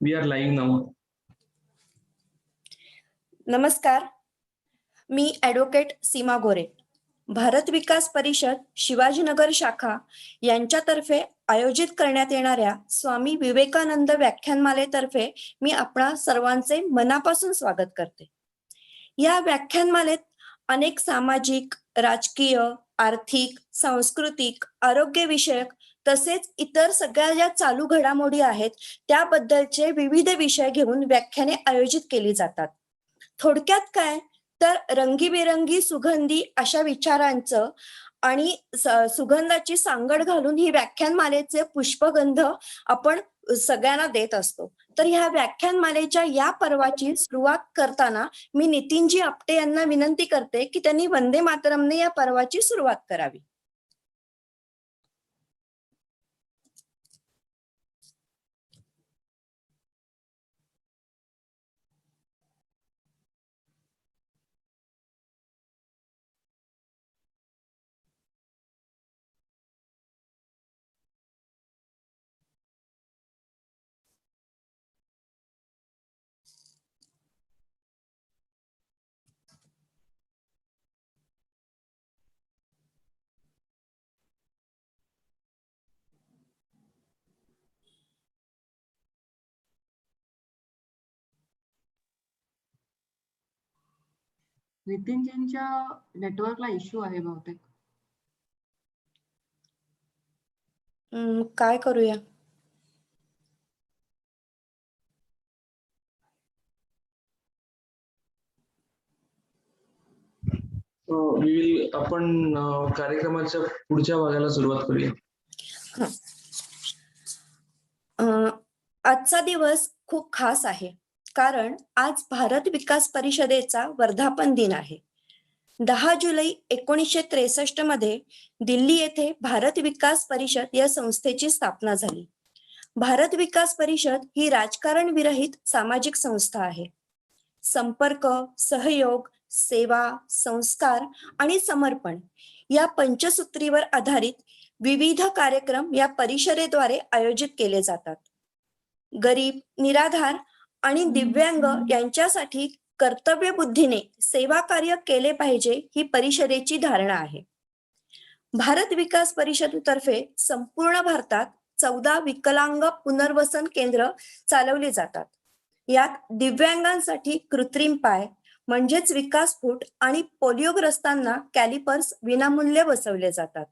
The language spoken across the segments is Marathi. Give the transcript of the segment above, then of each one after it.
We are live now. नमस्कार, मी ॲडव्होकेट सीमा गोरे. भारत विकास परिषद शिवाजीनगर शाखा यांच्यातर्फे आयोजित करण्यात येणाऱ्या स्वामी विवेकानंद व्याख्यानमालेतर्फे मी आपणा सर्वांचे मनापासून स्वागत करते. या व्याख्यानमालेत अनेक सामाजिक, राजकीय, आर्थिक, सांस्कृतिक, आरोग्यविषयक तसेच इतर सगळ्या ज्या चालू घडामोडी आहेत त्याबद्दलचे विविध विषय घेऊन व्याख्याने आयोजित केली जातात. थोडक्यात काय तर रंगीबेरंगी सुगंधी अशा विचारांचं आणि सुगंधाची सांगड घालून ही व्याख्यानमालेचे पुष्पगंध आपण सगळ्यांना देत असतो. तर ह्या व्याख्यानमालेच्या या पर्वाची सुरुवात करताना मी नितीनजी आपटे यांना विनंती करते की त्यांनी वंदे मातरमने या पर्वाची सुरुवात करावी. नितीनजींच्या नेटवर्कला इश्यू आहे बहुतेक. काय करूया? आपण कार्यक्रमाच्या पुढच्या भागाला सुरुवात करूया. आजचा दिवस खूप खास आहे कारण आज भारत विकास परिषदेचा वर्धापन दिन आहे. 10 जुलै 1963 मध्ये दिल्ली येथे भारत विकास परिषद या संस्थेची स्थापना झाली. भारत विकास परिषद ही राजकारण विरहित सामाजिक संस्था आहे. संपर्क, सहयोग, सेवा, संस्कार आणि समर्पण या पंचसूत्रीवर आधारित विविध कार्यक्रम या परिषदेद्वारे आयोजित केले जातात. गरीब, निराधार आणि दिव्यांग यांच्यासाठी कर्तव्य बुद्धीने सेवा कार्य केले पाहिजे ही परिषदेची धारणा आहे. भारत विकास परिषदेतर्फे संपूर्ण भारतात 14 विकलांग पुनर्वसन केंद्र चालवली जातात. यात दिव्यांगांसाठी कृत्रिम पाय म्हणजेच विकासफूट आणि पोलिओग्रस्तांना कॅलिपर्स विनामूल्य बसवले जातात.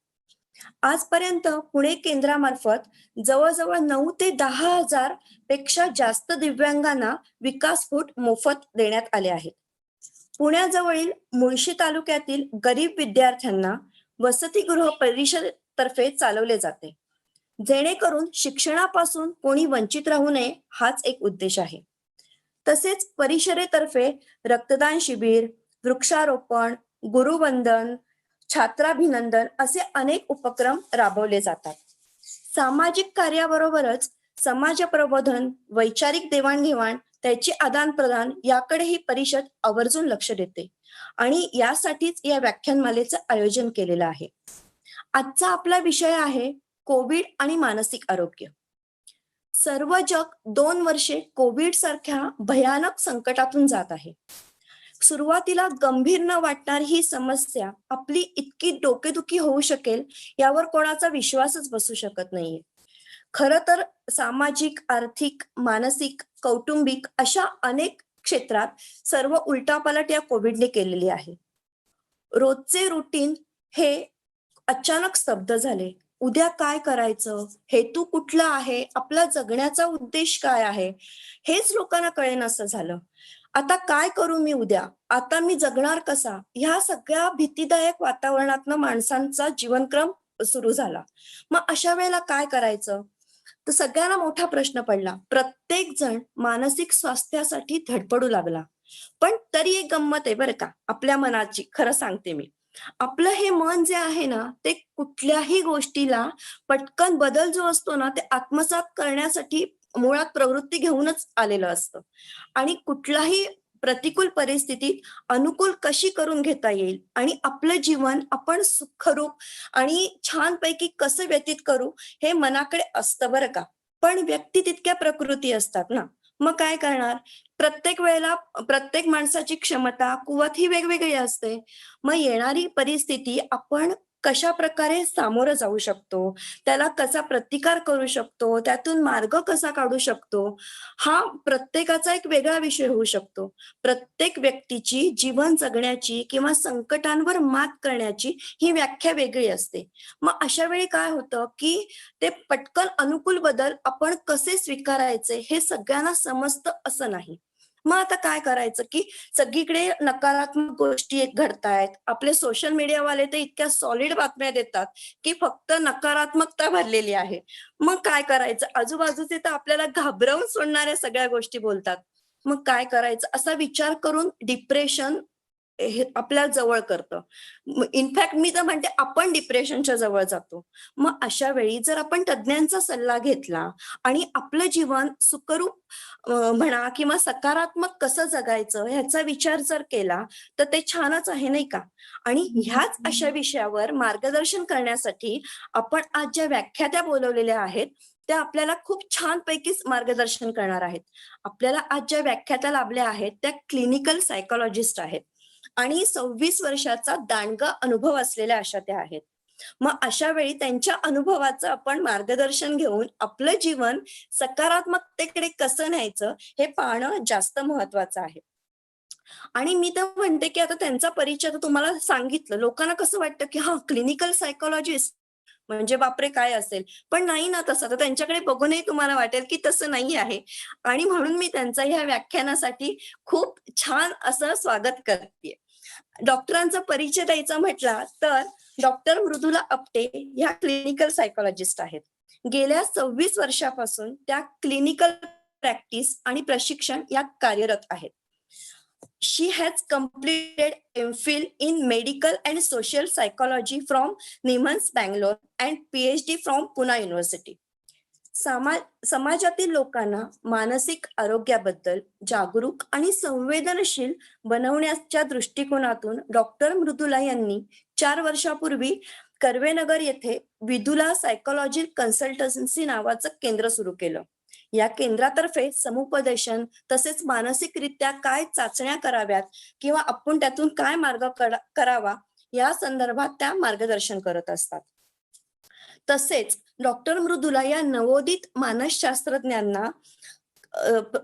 आजपर्यंत पुणे केंद्रामार्फत जवळजवळ 9 ते 10 हजार पेक्षा जास्त दिव्यांगांना विकासफूट मोफत देण्यात आले आहेत. पुण्याजवळील मुळशी तालुक्यातील गरीब विद्यार्थ्यांना वसतिगृह परिषदेतर्फे चालवले जाते, जेणेकरून शिक्षणापासून कोणी वंचित राहू नये हाच एक उद्देश आहे. तसेच परिषदेतर्फे रक्तदान शिबिर, वृक्षारोपण, गुरुवंदन, छात्राभिनंदन असे अनेक उपक्रम राबवले जातात. सामाजिक कार्याबरोबरच समाज प्रबोधन, वैचारिक देवाणघेवाण, त्याची आदानप्रदान याकडे ही परिषद आवर्जून लक्ष देते आणि यासाठीच या व्याख्यानमालेचं आयोजन केलेलं आहे. आजचा आपला विषय आहे कोविड आणि मानसिक आरोग्य. सर्व जग 2 वर्षे कोविड सारख्या भयानक संकटातून जात आहे. सुरुवातीला गंभीर न वाटणारी ही समस्या आपली इतकी डोकेदुखी होऊ शकेल यावर कोणाचा विश्वासच बसू शकत नाहीये. खरं तर सामाजिक, आर्थिक, मानसिक, कौटुंबिक अशा अनेक क्षेत्रात सर्व उलटापालट या कोविडने केलेली आहे. रोजचे रुटीन हे अचानक स्तब्ध झाले. उद्या काय करायचं, हेतू कुठला आहे, आपला जगण्याचा उद्देश काय आहे, हेच लोकांना कळेनासं झालं. आता काय करू मी उद्या, आता मी जगणार कसा, ह्या सगळ्या भीतीदायक वातावरणातनं माणसांचा जीवनक्रम सुरू झाला. मग अशा वेळेला काय करायचं, तर सगळ्यांना मोठा प्रश्न पडला. प्रत्येक जण मानसिक स्वास्थ्यासाठी धडपडू लागला. पण तरी एक गंमत आहे बरं का आपल्या मनाची. खरं सांगते मी, आपलं हे मन जे आहे ना ते कुठल्याही गोष्टीला पटकन बदल जो असतो ना ते आत्मसात करण्यासाठी मुळात प्रवृत्ती घेऊनच आलेलं असतं. आणि कुठलाही प्रतिकूल परिस्थितीत अनुकूल कशी करून घेता येईल आणि आपलं जीवन आपण सुखरूप आणि छानपैकी कसं व्यतीत करू हे मनाकडे असतं बरं का. पण व्यक्ती तितक्या प्रकृती असतात ना. मग काय करणार? प्रत्येक वेळेला प्रत्येक माणसाची क्षमता, कुवत ही वेगवेगळी असते. मग येणारी परिस्थिती आपण कशाप्रकारे सामोरं जाऊ शकतो, त्याला कसा प्रतिकार करू शकतो, त्यातून मार्ग कसा काढू शकतो, हा प्रत्येकाचा एक वेगळा विषय होऊ शकतो. प्रत्येक व्यक्तीची जीवन जगण्याची किंवा संकटांवर मात करण्याची ही व्याख्या वेगळी असते. मग अशा वेळी काय होतं, की ते पटकन अनुकूल बदल आपण कसे स्वीकारायचे हे सगळ्यांना समजतं असं नाही. मग आता काय करायचं, की सगळीकडे नकारात्मक गोष्टी घडतायत. आपले सोशल मीडियावाले तर इतक्या सॉलिड बातम्या देतात, की फक्त नकारात्मकता भरलेली आहे. मग काय करायचं? आजूबाजूचे तर आपल्याला घाबरवून सोडणाऱ्या सगळ्या गोष्टी बोलतात. मग काय करायचं? असा विचार करून डिप्रेशन हे आपल्या जवळ करतं. इनफॅक्ट मी तर म्हणते आपण डिप्रेशनच्या जवळ जातो. मग अशा वेळी जर आपण तज्ञांचा सल्ला घेतला आणि आपलं जीवन सुखरूप म्हणा किंवा सकारात्मक कसं जगायचं ह्याचा विचार जर केला, तर ते छानच आहे नाही का? आणि ह्याच अशा विषयावर मार्गदर्शन करण्यासाठी आपण आज ज्या व्याख्यात्या बोलवलेल्या आहेत, त्या आपल्याला खूप छानपैकी मार्गदर्शन करणार आहेत. आपल्याला आज ज्या व्याख्यात्या लाभल्या आहेत, त्या क्लिनिकल सायकॉलॉजिस्ट आहेत. आणि 26 वर्षाचा दांडगा अनुभव असलेल्या अशा त्या आहेत. मग अशा वेळी त्यांच्या अनुभवाचं आपण मार्गदर्शन घेऊन आपलं जीवन सकारात्मकतेकडे कसं न्यायचं हे पाहणं जास्त महत्वाचं आहे. आणि मी तर म्हणते, की आता त्यांचा परिचय तर तुम्हाला सांगितलं. लोकांना कसं वाटतं, की हां, क्लिनिकल सायकॉलॉजिस्ट म्हणजे बापरे! काय असेल? पण नाही ना तसं. तर त्यांच्याकडे बघूनही तुम्हाला वाटेल, की तसं नाही आहे. आणि म्हणून मी त्यांचा ह्या व्याख्यानासाठी खूप छान असं स्वागत करते. डॉक्टरांचा परिचय द्यायचा म्हटला तर डॉक्टर मृदुला आपटे ह्या क्लिनिकल सायकॉलॉजिस्ट आहेत. गेल्या 26 वर्षापासून त्या क्लिनिकल प्रॅक्टिस आणि प्रशिक्षण यात कार्यरत आहेत. She has completed MPhil in Medical and Social Psychology from Niemans, Bangalore and PhD from Pune University. समाजातील लोकांना मानसिक आरोग्याबद्दल जागरूक आणि संवेदनशील बनवण्याच्या दृष्टिकोनातून डॉक्टर मृदुला यांनी 4 वर्षापूर्वी कर्वेनगर येथे विदुला सायकोलॉजी कन्सल्टन्सी नावाचं केंद्र सुरू केलं. या केंद्रातर्फे समुपदेशन तसेच मानसिकरित्या काय चाचण्या कराव्यात किंवा आपण त्यातून काय मार्ग करावा या संदर्भात त्या मार्गदर्शन करत असतात. तसेच डॉक्टर मृदुला या नवोदित मानसशास्त्रज्ञांना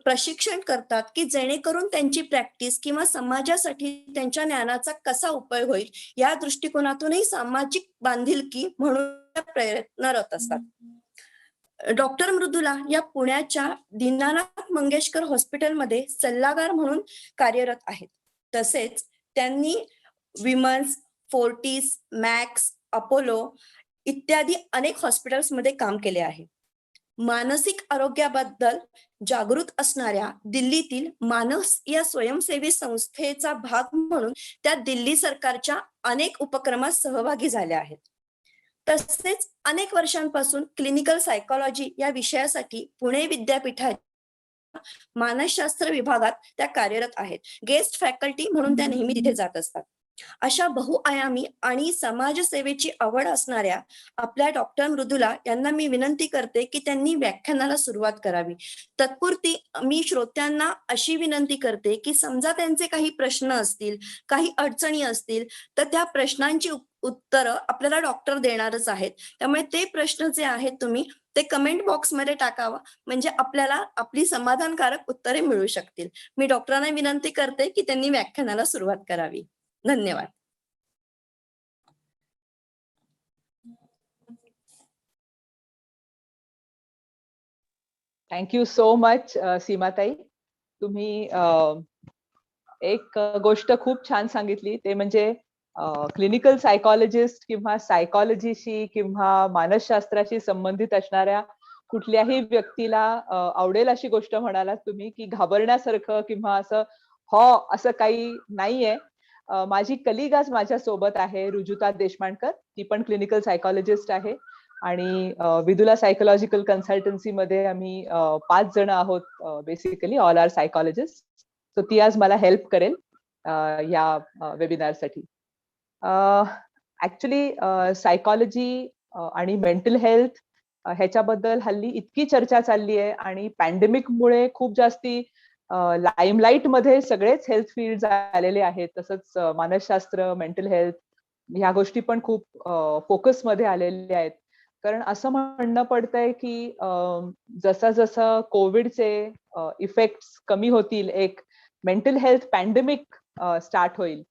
प्रशिक्षण करतात की जेणेकरून त्यांची प्रॅक्टिस किंवा समाजासाठी त्यांच्या ज्ञानाचा कसा उपयोग होईल या दृष्टिकोनातूनही सामाजिक बांधिलकी म्हणून प्रयत्नरत असतात. डॉक्टर मृदुला या पुण्याच्या दीनानाथ मंगेशकर हॉस्पिटलमध्ये सल्लागार म्हणून कार्यरत आहेत. तसेच त्यांनी विमन्स, फोर्टिस, मॅक्स, अपोलो इत्यादी अनेक हॉस्पिटल्समध्ये काम केले आहे. मानसिक आरोग्याबद्दल जागृत असणाऱ्या दिल्लीतील मानस या स्वयंसेवी संस्थेचा भाग म्हणून त्या दिल्ली सरकारच्या अनेक उपक्रमात सहभागी झाल्या आहेत. तसेच अनेक वर्षांपासून क्लिनिकल सायकॉलॉजी या विषयासाठी पुणे विद्यापीठात मानसशास्त्र विभागात त्या कार्यरत आहेत. गेस्ट फॅकल्टी म्हणून त्या नेहमी तिथे जात असतात. अशा बहुआयामी आणि समाजसेवेची आवड असणाऱ्या आपल्या डॉक्टर मृदुला यांना मी विनंती करते की त्यांनी व्याख्यानाला सुरुवात करावी. तत्पुरती मी श्रोत्यांना अशी विनंती करते की समजा त्यांचे काही प्रश्न असतील, काही अडचणी असतील तर त्या प्रश्नांची उत्तरं आपल्याला डॉक्टर देणारच आहेत. त्यामुळे ते प्रश्न जे आहेत तुम्ही ते कमेंट बॉक्समध्ये टाकावा म्हणजे आपल्याला आपली समाधानकारक उत्तरे मिळू शकतील. मी डॉक्टरांना विनंती करते की त्यांनी व्याख्यानाला सुरुवात करावी. धन्यवाद. Thank you so much Seematai. तुम्ही एक गोष्ट खूप छान सांगितली ते म्हणजे क्लिनिकल सायकॉलॉजिस्ट किंवा सायकॉलॉजीशी किंवा मानसशास्त्राशी संबंधित असणाऱ्या कुठल्याही व्यक्तीला आवडेल अशी गोष्ट म्हणालात तुम्ही की घाबरण्यासारखं किंवा असं काही नाहीये. माझी कलिग आज माझ्या सोबत आहे रुजुता देशमाणकर. ती पण क्लिनिकल सायकॉलॉजिस्ट आहे आणि विदुला सायकोलॉजिकल कन्सल्टन्सी मध्ये आम्ही 5 जण आहोत basically all are psychologists. So ती आज मला हेल्प करेल या वेबिनारसाठी. ऍक्च्युली सायकॉलॉजी आणि मेंटल हेल्थ ह्याच्याबद्दल हल्ली इतकी चर्चा चालली आहे आणि पॅन्डेमिकमुळे खूप जास्ती लाईमलाईट मध्ये सगळेच हेल्थ फील्ड आलेले आहेत. तसंच मानसशास्त्र, मेंटल हेल्थ ह्या गोष्टी पण खूप फोकसमध्ये आलेल्या आहेत. कारण असं म्हणणं पडतंय की जसं जसं कोविडचे इफेक्ट्स कमी होतील, एक मेंटल हेल्थ पॅन्डेमिक स्टार्ट होईल.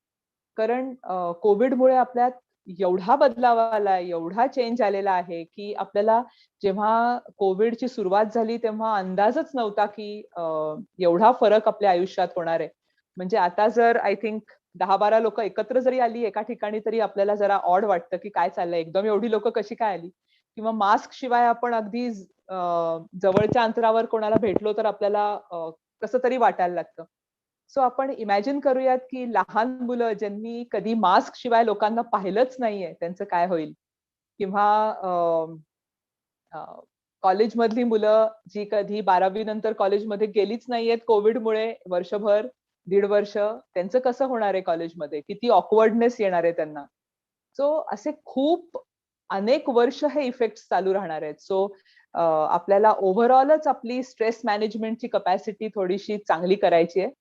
कारण कोविडमुळे आपल्यात एवढा बदलाव आला, एवढा चेंज आलेला आहे की आपल्याला जेव्हा कोविडची सुरुवात झाली तेव्हा अंदाजच नव्हता की एवढा फरक आपल्या आयुष्यात होणार आहे. म्हणजे आता जर आय थिंक 10-12 लोक एकत्र जरी आली एका ठिकाणी तरी आपल्याला जरा ऑड वाटतं की काय चाललंय, एकदम एवढी लोक कशी काय आली, किंवा मास्क शिवाय आपण अगदी जवळच्या अंतरावर कोणाला भेटलो तर आपल्याला कसं तरी वाटायला लागतं. सो आपण इमॅजिन करूयात की लहान मुलं ज्यांनी कधी मास्क शिवाय लोकांना पाहिलंच नाहीये त्यांचं काय होईल, किंवा कॉलेजमधली मुलं जी कधी 12वी नंतर कॉलेजमध्ये गेलीच नाहीयेत कोविडमुळे वर्षभर, 1.5 वर्ष, त्यांचं कसं होणार आहे कॉलेजमध्ये, किती ऑकवर्डनेस येणार आहे त्यांना. सो असे खूप अनेक वर्ष हे इफेक्ट चालू राहणार आहेत. सो आपल्याला ओव्हरऑलच आपली स्ट्रेस मॅनेजमेंटची कपॅसिटी थोडीशी चांगली करायची आहे,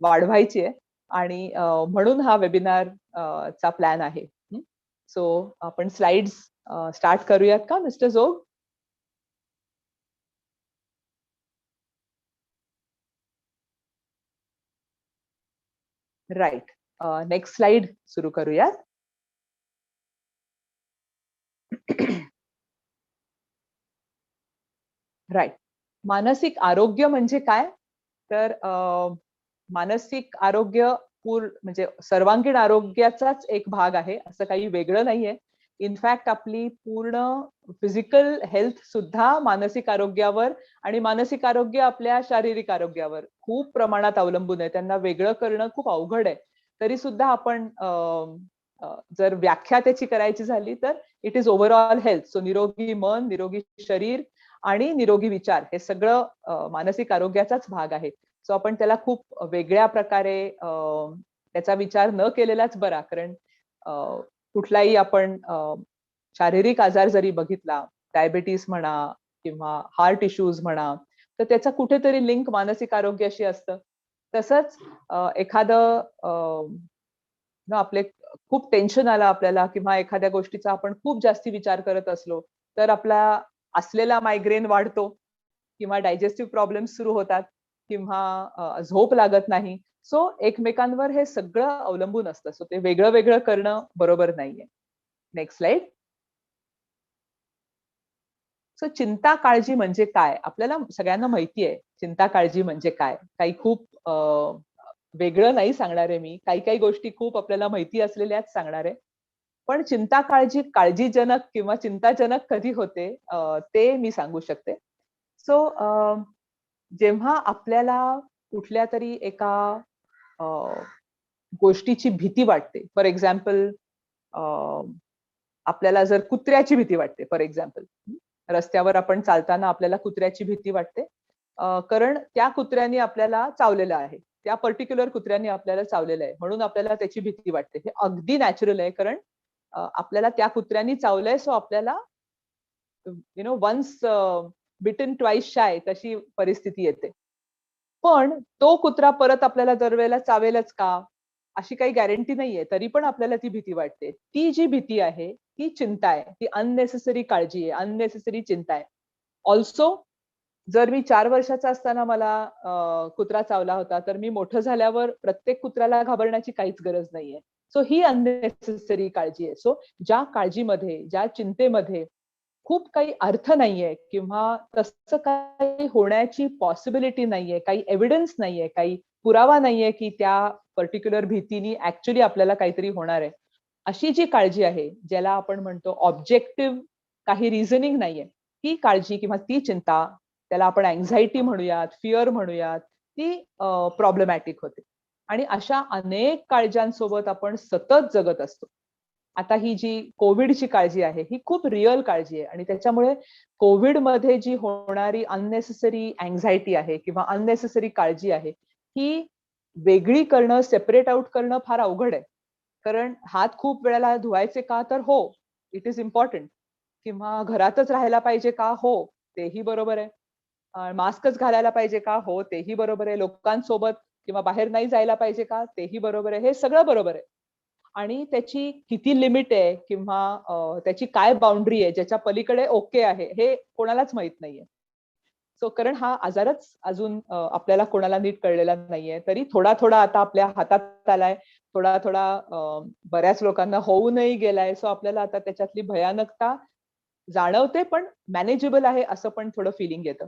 वाढवायची आहे, आणि म्हणून हा वेबिनार चा प्लॅन आहे. सो आपण स्लाइड्स स्टार्ट करूयात का मिस्टर जोग? राईट, नेक्स्ट स्लाइड सुरू करूयात. राईट, मानसिक आरोग्य म्हणजे काय? तर मानसिक आरोग्य म्हणजे सर्वांगीण आरोग्याचाच एक भाग आहे, असं काही वेगळं नाहीये. इनफॅक्ट आपली पूर्ण फिजिकल हेल्थ सुद्धा मानसिक आरोग्यावर, आणि मानसिक आरोग्य आपल्या शारीरिक आरोग्यावर खूप प्रमाणात अवलंबून आहे. त्यांना वेगळं करणं खूप अवघड आहे. तरी सुद्धा आपण जर व्याख्या त्याची करायची झाली तर it is overall health. So निरोगी मन, निरोगी शरीर आणि निरोगी विचार हे सगळं मानसिक आरोग्याचाच भाग आहे. सो आपण त्याला खूप वेगळ्या प्रकारे त्याचा विचार न केलेलाच बरा. कारण कुठलाही आपण शारीरिक आजार जरी बघितला, डायबिटीस म्हणा किंवा हार्ट इश्यूज म्हणा, तर त्याचा कुठेतरी लिंक मानसिक आरोग्याशी असतं. तसंच एखादं आपले खूप टेन्शन आलं आपल्याला, किंवा एखाद्या गोष्टीचा आपण खूप जास्ती विचार करत असलो तर आपला असलेला मायग्रेन वाढतो, किंवा डायजेस्टिव्ह प्रॉब्लेम्स सुरू होतात, किंवा झोप लागत नाही. सो एकमेकांवर हे सगळं अवलंबून असतं. सो ते वेगळं वेगळं करणं बरोबर नाहीये. Next slide. सो चिंता काळजी म्हणजे काय? आपल्याला सगळ्यांना माहिती आहे चिंता काळजी म्हणजे काय. काही खूप वेगळं नाही सांगणार आहे मी. काही काही गोष्टी खूप आपल्याला माहिती असलेल्याच सांगणार आहे. पण चिंता काळजी काळजीजनक किंवा चिंताजनक कधी होते ते मी सांगू शकते. सो जेव्हा आपल्याला कुठल्या तरी एका गोष्टीची भीती वाटते, फॉर एक्झाम्पल आपल्याला जर कुत्र्याची भीती वाटते, फॉर एक्झाम्पल रस्त्यावर आपण चालताना आपल्याला कुत्र्याची भीती वाटते, कारण त्या कुत्र्याने आपल्याला चावलेलं आहे, त्या पर्टिक्युलर कुत्र्याने आपल्याला चावलेलं आहे, म्हणून आपल्याला त्याची भीती वाटते. हे अगदी नॅचरल आहे, कारण आपल्याला त्या कुत्र्याने चावलंय. सो आपल्याला वन्स बिटन ट्वाइस शाय तशी परिस्थिती येते. पण तो कुत्रा परत आपल्याला दरवेळेला चावेलच का, अशी काही गॅरंटी नाहीये. तरी पण आपल्याला ती भीती वाटते. ती जी भीती आहे ती चिंता आहे, ती अननेसेसरी काळजी आहे, अननेसेसरी चिंता आहे. ऑल्सो जर मी 4 वर्षाचा असताना मला कुत्रा चावला होता, तर मी मोठं झाल्यावर प्रत्येक कुत्र्याला घाबरण्याची काहीच गरज नाहीये. सो ही अननेसेसरी काळजी आहे. सो ज्या काळजीमध्ये, ज्या चिंतेमध्ये खूप काही अर्थ नाहीये, किंवा तसं काही होण्याची पॉसिबिलिटी नाहीये, काही एव्हिडन्स नाहीये, काही पुरावा नाहीये की त्या पर्टिक्युलर भीतीने ऍक्च्युली आपल्याला काहीतरी होणार आहे, अशी जी काळजी आहे, ज्याला आपण म्हणतो ऑब्जेक्टिव्ह काही रिझनिंग नाहीये, ती काळजी किंवा ती चिंता, त्याला आपण अँझायटी म्हणूयात, फिअर म्हणूयात, ती प्रॉब्लेमॅटिक होते. आणि अशा अनेक काळजांसोबत आपण सतत जगत असतो. आता ही जी कोविडची काळजी आहे ही खूप रिअल काळजी आहे, आणि त्याच्यामुळे कोविडमध्ये जी होणारी अननेसेसरी अँझायटी आहे किंवा अननेसेसरी काळजी आहे, ही वेगळी करणं, सेपरेट आउट करणं फार अवघड आहे. कारण हात खूप वेळेला धुवायचे का, तर हो, इट इज इम्पॉर्टंट. किंवा घरातच राहायला पाहिजे का? हो, तेही बरोबर आहे. मास्कच घालायला पाहिजे का? हो, तेही बरोबर आहे. लोकांसोबत किंवा बाहेर नाही जायला पाहिजे का? तेही बरोबर आहे. हे सगळं बरोबर आहे. आणि त्याची किती लिमिट आहे किंवा त्याची काय बाउंड्री आहे, ज्याच्या पलीकडे ओके आहे, हे कोणालाच माहित नाहीये. सो कारण हा आजारच अजून आपल्याला कोणाला नीट कळलेला नाहीये. तरी थोडा थोडा आता आपल्या हातात आलाय. थोडा थोडा बऱ्याच लोकांना होऊनही गेलाय. सो आपल्याला आता त्याच्यातली भयानकता जाणवते, पण मॅनेजेबल आहे असं पण थोडं फिलिंग येतं.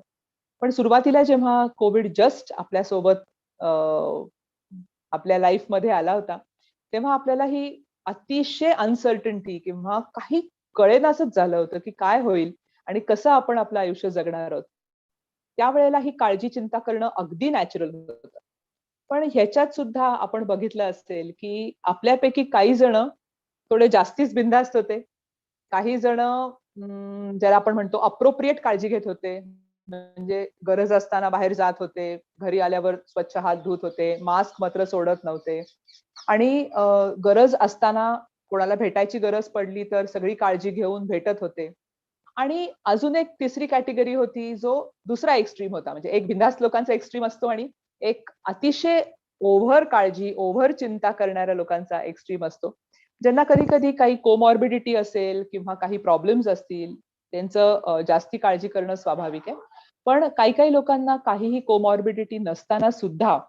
पण सुरुवातीला जेव्हा कोविड जस्ट आपल्यासोबत आपल्या लाईफमध्ये आला होता, तेव्हा आपल्याला ही अतिशय अनसर्टन्टी किंवा काही कळेनासंच झालं होतं, की काय होईल आणि कसं आपण आपलं आयुष्य जगणार आहोत. त्यावेळेला ही काळजी, चिंता करणं अगदी नॅचरल होतं. पण ह्याच्यात सुद्धा आपण बघितलं असेल, की आपल्यापैकी काही जण थोडे जास्तीच बिनधास्त होते. काही जण ज्याला आपण म्हणतो अप्रोप्रिएट काळजी घेत होते. म्हणजे गरज असताना बाहेर जात होते, घरी आल्यावर स्वच्छ हात धुत होते, मास्क मात्र सोडत नव्हते आणि गरज असताना कोणाला भेटायची गरज पडली तर सगळी काळजी घेऊन भेटत होते. आणि अजून एक तिसरी कॅटेगरी होती जो दुसरा एक्स्ट्रीम होता. म्हणजे एक बिनधास्त लोकांचा एक्स्ट्रीम असतो आणि एक अतिशय ओव्हर काळजी, ओव्हर चिंता करणाऱ्या लोकांचा एक्स्ट्रीम असतो. ज्यांना कधी-कधी काही कोमॉर्बिडिटी असेल किंवा काही प्रॉब्लेम्स असतील, त्यांचं जास्ती काळजी करणं स्वाभाविक आहे. पण काही-काही लोकांना काहीही कोमॉर्बिडिटी नसताना सुद्धा,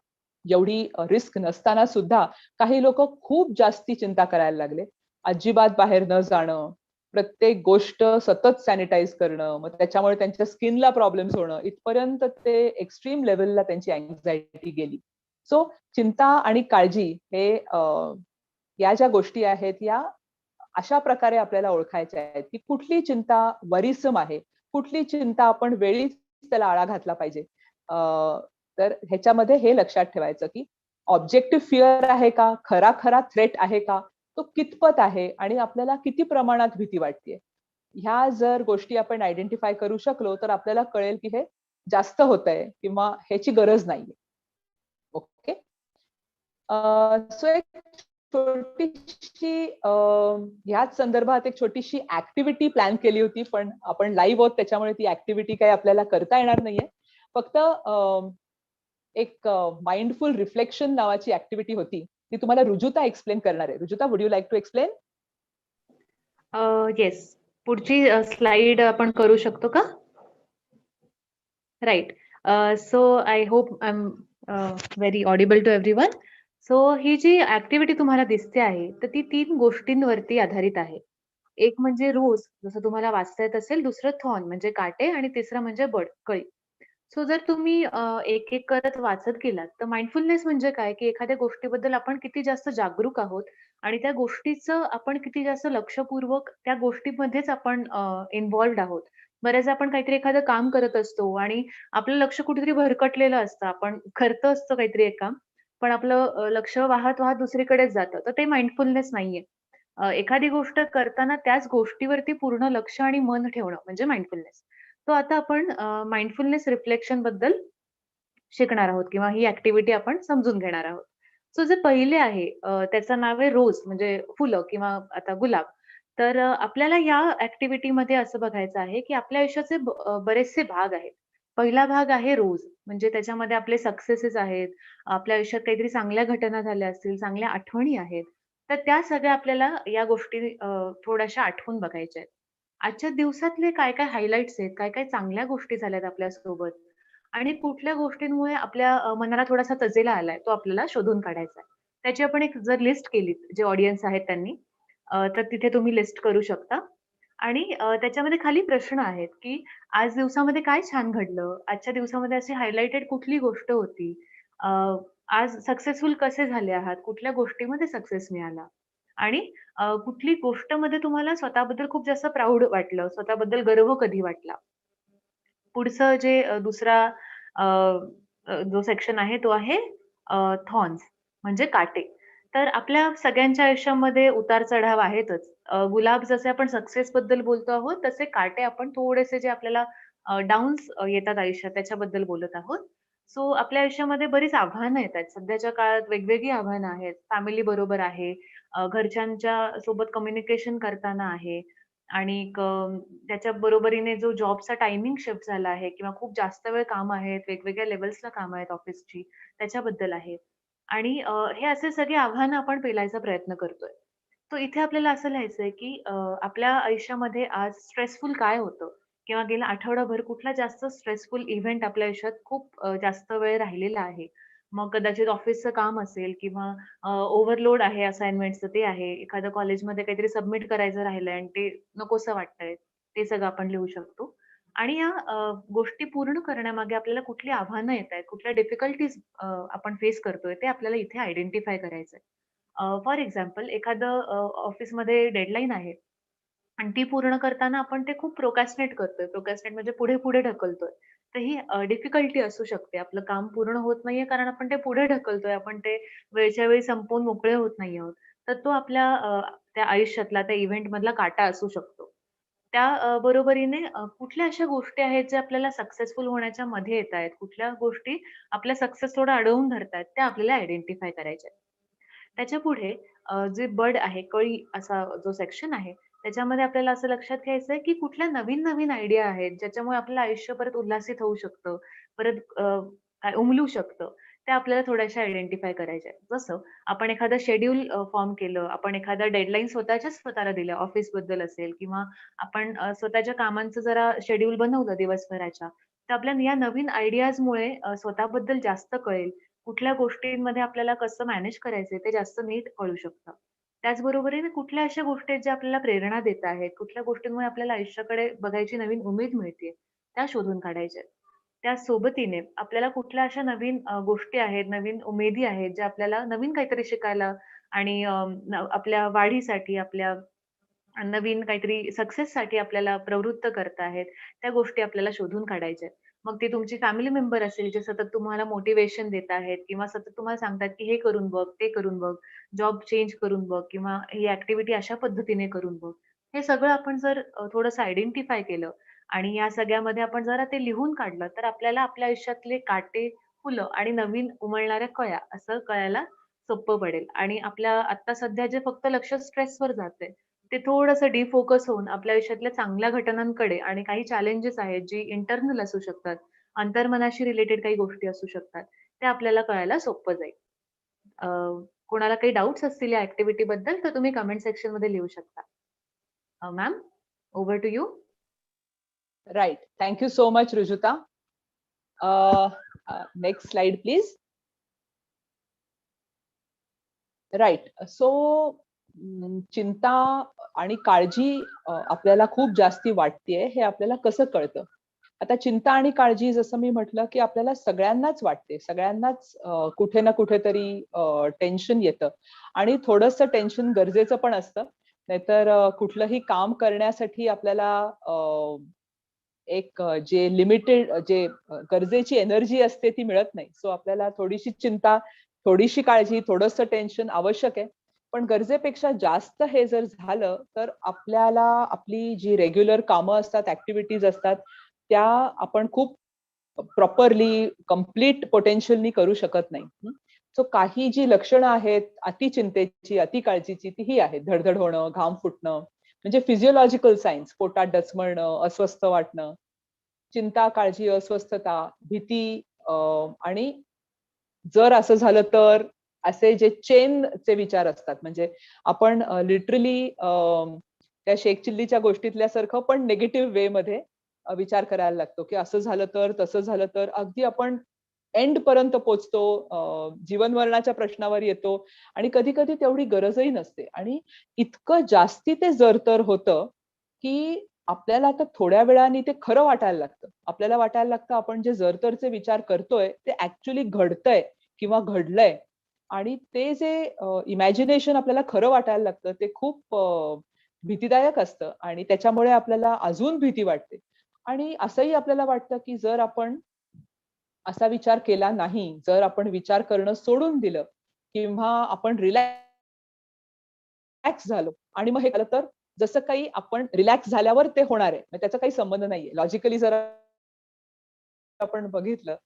एवढी रिस्क नसताना सुद्धा काही लोकं खूप जास्ती चिंता करायला लागले. अजिबात बाहेर न जाणं, प्रत्येक गोष्ट सतत सॅनिटाईज करणं, मग त्याच्यामुळे त्यांच्या स्किनला प्रॉब्लेम्स होणं, इथपर्यंत ते एक्स्ट्रीम लेव्हलला त्यांची अँक्झायटी गेली. सो चिंता आणि काळजी हे या ज्या गोष्टी आहेत, या अशा प्रकारे आपल्याला ओळखायच्या आहेत, की कुठली चिंता वरीसम आहे, कुठली चिंता आपण वेळीच त्याला आळा घातला पाहिजे. तर ह्याच्यामध्ये हे लक्षात ठेवायचं, की ऑब्जेक्टिव्ह फिअर आहे का? खरा थ्रेट आहे का? तो कितपत आहे आणि आपल्याला किती प्रमाणात भीती वाटतेय. ह्या जर गोष्टी आपण आयडेंटिफाय करू शकलो, तर आपल्याला कळेल, की हे जास्त होतंय किंवा ह्याची गरज नाहीये. ओके. सो एक छोटीशी ह्याच संदर्भात एक छोटीशी ऍक्टिव्हिटी प्लॅन केली होती, पण आपण लाईव्ह आहोत त्याच्यामुळे ती ऍक्टिव्हिटी काही आपल्याला करता येणार नाहीये. फक्त एक माइंडफुल रिफ्लेक्शन नावाची ऍक्टिव्हिटी होती. ती तुम्हाला रुजुता एक्सप्लेन करणार आहे. Rujuta, would you like to explain? Yes. पुढची स्लाइड आपण करू शकतो का? Right. So I hope I am very audible to everyone. So ही जी ऍक्टिव्हिटी तुम्हाला दिसते आहे, तर ती 3 गोष्टींवरती आधारित आहे. एक म्हणजे रोज, जसं तुम्हाला वाचता येत असेल, दुसरं थॉर्न म्हणजे काटे आणि तिसरं म्हणजे बर्ड, कळी. सो जर तुम्ही एक-एक करत वाचत गेलात, तर माइंडफुलनेस म्हणजे काय, की एखाद्या गोष्टीबद्दल आपण किती जास्त जागरूक आहोत आणि त्या गोष्टीचं आपण किती जास्त लक्षपूर्वक त्या गोष्टीमध्येच आपण इन्व्हॉल्व्ड आहोत. बऱ्याचदा आपण काहीतरी एखादं काम करत असतो आणि आपलं लक्ष कुठेतरी भरकटलेलं असतं. आपण करत असतो काहीतरी एक काम, पण आपलं लक्ष वाहत-वाहत दुसरीकडेच जातं. तर ते माइंडफुलनेस नाहीये. एखादी गोष्ट करताना त्याच गोष्टीवरती पूर्ण लक्ष आणि मन ठेवणं म्हणजे माइंडफुलनेस. तो आता आपण माइंडफुलनेस रिफ्लेक्शन बद्दल शिकणार आहोत किंवा ही ॲक्टिव्हिटी आपण समजून घेणार आहोत. सो जे पहिले आहे त्याचं नाव आहे रोज म्हणजे फुलं किंवा आता गुलाब. तर आपल्याला या ॲक्टिव्हिटीमध्ये असं बघायचं आहे, की आपल्या आयुष्याचे बरेचसे भाग आहेत. पहिला भाग आहे रोज. म्हणजे त्याच्यामध्ये आपले सक्सेसेस आहेत. आपल्या आयुष्यात काहीतरी चांगल्या घटना झाल्या असतील, चांगल्या आठवणी आहेत. तर त्या सगळ्या आपल्याला या गोष्टी थोड्याशा आठवून बघायच्या आहेत. आजच्या दिवसातले काय-काय हायलाइट्स आहेत, काय-काय चांगल्या गोष्टी झाल्यात आपल्यासोबत आणि कुठल्या गोष्टींमुळे आपल्या मनाला थोडासा तजेला आलाय, तो आपल्याला शोधून काढायचा आहे. त्याची आपण एक जर लिस्ट केलीत, जे ऑडियन्स आहेत त्यांनी, तर तिथे तुम्ही लिस्ट करू शकता आणि त्याच्यामध्ये खाली प्रश्न आहेत, की आज दिवसामध्ये काय छान घडलं? आजच्या दिवसामध्ये अशी हायलाइटेड कुठली गोष्ट होती? अ, आज सक्सेसफुल कसे झाले आहात? कुठल्या गोष्टीमध्ये सक्सेस मिळाला? आणि कुठली गोष्टमध्ये तुम्हाला स्वतःबद्दल खूप जास्त प्राउड वाटलं? स्वतःबद्दल गर्व कधी वाटला? पुढचं जे दुसरा अ, जो सेक्शन आहे तो आहे थॉर्न्स म्हणजे काटे. तर आपल्या सगळ्यांच्या आयुष्यामध्ये उतार-चढाव आहेतच. गुलाब जसे आपण सक्सेसबद्दल बोलतो आहोत, तसे काटे आपण थोडेसे जे आपल्याला डाउन्स येतात आयुष्यात त्याच्याबद्दल बोलत आहोत. सो आपल्या आयुष्यामध्ये बरीच आव्हानं येतात. सध्याच्या काळात वेगवेगळी आव्हानं आहेत. फॅमिली बरोबर आहे, घरच्यांच्या सोबत कम्युनिकेशन करताना आहे, आणि त्याच्या बरोबरीने जो जॉबचा टायमिंग शिफ्ट झाला आहे किंवा खूप जास्त वेळ काम आहेत, वेगवेगळ्या लेव्हल्सला कामं आहेत ऑफिसची, त्याच्याबद्दल आहे. आणि हे असे सगळे आव्हानं आपण पेलायचा प्रयत्न करतोय. तर इथे आपल्याला असं लिहायचंय, की आपल्या आयुष्यामध्ये आज स्ट्रेसफुल काय होतं? किंवा गेला आठवडाभर कुठला जास्त स्ट्रेसफुल इव्हेंट आपल्या आयुष्यात खूप जास्त वेळ राहिलेला आहे. मग कदाचित ऑफिसचं काम असेल किंवा ओव्हरलोड आहे असाइनमेंटचं ते आहे. एखादं कॉलेजमध्ये काहीतरी सबमिट करायचं राहिलंय आणि ते नकोसं वाटतंय. ते सगळं आपण लिहू शकतो. आणि या गोष्टी पूर्ण करण्यामागे आपल्याला कुठली आव्हानं येतायत, कुठल्या डिफिकल्टीज आपण फेस करतोय, ते आपल्याला इथे आयडेंटिफाय करायचंय. फॉर एक्झाम्पल एखादं ऑफिसमध्ये डेडलाईन आहे आणि ती पूर्ण करताना आपण ते खूप प्रोक्रॅस्टिनेट करतोय. प्रोक्रॅस्टिनेट म्हणजे पुढे-पुढे ढकलतोय. तर ही डिफिकल्टी असू शकते. आपलं काम पूर्ण होत नाहीये कारण आपण ते पुढे ढकलतोय. आपण ते वेळच्या वेळी संपवून मोकळे होत नाही आहोत. तर तो आपल्या त्या आयुष्यातला, त्या इव्हेंटमधला काटा असू शकतो. त्या बरोबरीने कुठल्या अशा गोष्टी आहेत ज्या आपल्याला सक्सेसफुल होण्याच्या मध्ये येतायत? कुठल्या गोष्टी आपल्या सक्सेस थोडा अडवून धरतायत? त्या आपल्याला आयडेंटिफाय करायच्या आहेत. त्याच्यापुढे जे बड आहे, कळी असा जो सेक्शन आहे, त्याच्यामध्ये आपल्याला असं लक्षात घ्यायचंय, की कुठल्या नवीन-नवीन आयडिया आहेत, ज्याच्यामुळे आपलं आयुष्य परत उल्हासित होऊ शकतं, परत काय उमलू शकतं. त्या आपल्याला थोड्याशा आयडेंटिफाय करायच्या आहेत. जसं आपण एखादं शेड्यूल फॉर्म केलं, आपण एखादा डेडलाईन स्वतःच्याच स्वतःला दिल्या, ऑफिसबद्दल असेल किंवा आपण स्वतःच्या कामांचं जरा शेड्यूल बनवलं दिवसभराच्या, तर आपल्या या नवीन आयडियाजमुळे स्वतःबद्दल जास्त कळेल. कुठल्या गोष्टींमध्ये आपल्याला कसं मॅनेज करायचंय ते जास्त नीट कळू शकतं. त्याचबरोबरीने कुठल्या अशा गोष्टी आहेत ज्या आपल्याला प्रेरणा देत आहेत, कुठल्या गोष्टींमुळे आपल्याला आयुष्याकडे बघायची नवीन उमेद मिळतेय, त्या शोधून काढायच्या आहेत. त्या सोबतीने आपल्याला कुठल्या अशा नवीन गोष्टी आहेत, नवीन उमेदी आहेत, ज्या आपल्याला नवीन काहीतरी शिकायला आणि आपल्या वाढीसाठी, आपल्या नवीन काहीतरी सक्सेससाठी आपल्याला प्रवृत्त करत आहेत, त्या गोष्टी आपल्याला शोधून काढायच्या आहेत. मग ते तुमची फॅमिली मेंबर असेल, जे सतत तुम्हाला मोटिव्हेशन देत आहेत किंवा सतत तुम्हाला सांगतात, की "हे करून बघ, ते करून बघ, जॉब चेंज करून बघ किंवा ही ॲक्टिव्हिटी अशा पद्धतीने करून बघ." हे सगळं आपण जर थोडंसं आयडेंटिफाय केलं आणि या सगळ्यामध्ये आपण जरा ते लिहून काढलं, तर आपल्याला आपल्या आयुष्यातले काटे, फुलं आणि नवीन उमलणाऱ्या कळ्या असं कळायला सोपं पडेल आणि आपल्या आत्ता सध्या जे फक्त लक्ष स्ट्रेसवर जातंय, ते थोडंसं डिफोकस होऊन आपल्या आयुष्यातल्या चांगल्या घटनांकडे आणि काही चॅलेंजेस आहेत, जी इंटर्नल असू शकतात, अंतर्मनाशी रिलेटेड काही गोष्टी असू शकतात, त्या आपल्याला कळायला सोपं जाईल. अ, कोणाला काही डाउट्स असतील या ॲक्टिव्हिटीबद्दल तर तुम्ही कमेंट सेक्शनमध्ये लिहू शकता. Ma'am, over to you. Right. Thank you so much Rujuta. Next slide please. Right. So चिंता आणि काळजी आपल्याला खूप जास्ती वाटतेय हे आपल्याला कसं कळतं? आता चिंता आणि काळजी जसं मी म्हटलं, की आपल्याला सगळ्यांनाच वाटते. सगळ्यांनाच कुठे ना कुठेतरी टेन्शन येतं आणि थोडंसं टेन्शन गरजेचं पण असतं. नाहीतर कुठलंही काम करण्यासाठी आपल्याला एक जे लिमिटेड जे गरजेची एनर्जी असते ती मिळत नाही. सो आपल्याला थोडीशी चिंता, थोडीशी काळजी, थोडंसं टेन्शन आवश्यक आहे. पण गरजेपेक्षा जास्त हे जर झालं, तर आपल्याला आपली जी रेग्युलर कामं असतात, ॲक्टिव्हिटीज असतात, त्या आपण खूप प्रॉपरली, कंप्लीट पोटेन्शियलनी करू शकत नाही. सो काही जी लक्षणं आहेत अतिचिंतेची, अतिकाळजीची ती ही आहेत. धडधड होणं, घाम फुटणं, म्हणजे फिजिओलॉजिकल सायन्स, पोटात डचमळणं, अस्वस्थ वाटणं, चिंता, काळजी, अस्वस्थता, भीती आणि जर असं झालं तर असे जे चेनचे विचार असतात म्हणजे आपण लिटरली त्या शेख चिल्लीच्या गोष्टीतल्यासारखं पण निगेटिव्ह वे मध्ये विचार करायला लागतो की असं झालं तर तसं झालं तर अगदी आपण एंड पर्यंत पोहोचतो, जीवन मरणाच्या प्रश्नावर येतो आणि कधी कधी तेवढी गरजही नसते आणि इतकं जास्ती ते जर तर होतं की आपल्याला आता थोड्या वेळाने ते खरं वाटायला लागतं. आपल्याला वाटायला लागतं आपण जे जरतरचे विचार करतोय ते ऍक्च्युली घडतंय किंवा घडलंय आणि ते जे इमॅजिनेशन आपल्याला खरं वाटायला लागतं ते खूप भीतीदायक असतं आणि त्याच्यामुळे आपल्याला अजून भीती वाटते. आणि असंही आपल्याला वाटतं की जर आपण असा विचार केला नाही, जर आपण विचार करणं सोडून दिलं किंवा आपण रिलॅक्स झालो आणि मग हे झालं तर जसं काही आपण रिलॅक्स झाल्यावर ते होणार आहे. म्हणजे त्याचा काही संबंध नाहीये. लॉजिकली जर आपण बघितलं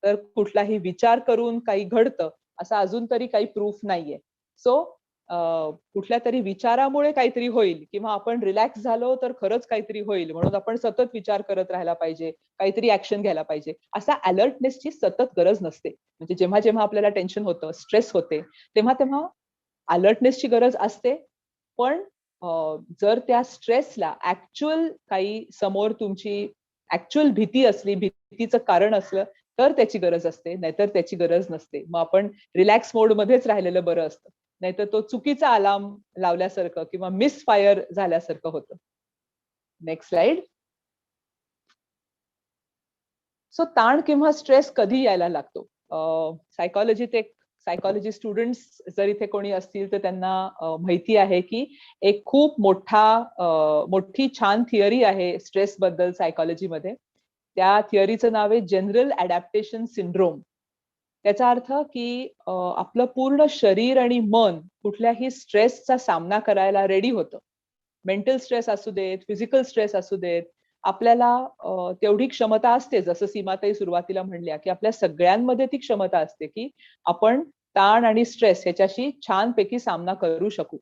तर कुठलाही विचार करून काही घडतं असं अजून तरी काही प्रूफ नाहीये. सो कुठल्या तरी विचारामुळे काहीतरी होईल किंवा आपण रिलॅक्स झालो तर खरंच काहीतरी होईल म्हणून आपण सतत विचार करत राहायला पाहिजे, काहीतरी ऍक्शन घ्यायला पाहिजे, असा अलर्टनेसची सतत गरज नसते. म्हणजे जेव्हा जेव्हा आपल्याला टेन्शन होतं, स्ट्रेस होते, तेव्हा तेव्हा अलर्टनेसची गरज असते. पण जर त्या स्ट्रेसला ऍक्च्युअल काही समोर तुमची ऍक्च्युअल भीती असली, भीतीचं कारण असलं तर त्याची गरज असते, नाहीतर त्याची गरज नसते. मग आपण रिलॅक्स मोड मध्येच राहिलेलं बरं असतं, नाहीतर तो चुकीचा अलार्म लावल्यासारखं किंवा मिसफायर झाल्यासारखं होतं. Next slide. सो ताण किंवा स्ट्रेस कधी यायला लागतो? सायकॉलॉजीत एक सायकॉलॉजी स्टुडंट्स जर इथे कोणी असतील तर त्यांना माहिती आहे की एक खूप मोठी छान थिअरी आहे स्ट्रेस बद्दल सायकॉलॉजीमध्ये. त्या थिअरीचं नाव आहे जनरल अडॅप्टेशन सिंड्रोम. त्याचा अर्थ की आपलं पूर्ण शरीर आणि मन कुठल्याही स्ट्रेसचा सामना करायला रेडी होतं. मेंटल स्ट्रेस असू देत, फिजिकल स्ट्रेस असू देत, आपल्याला तेवढी क्षमता असते. जसं सीमाताई सुरुवातीला म्हणल्या की आपल्या सगळ्यांमध्ये ती क्षमता असते की आपण ताण आणि स्ट्रेस ह्याच्याशी छानपैकी सामना करू शकू.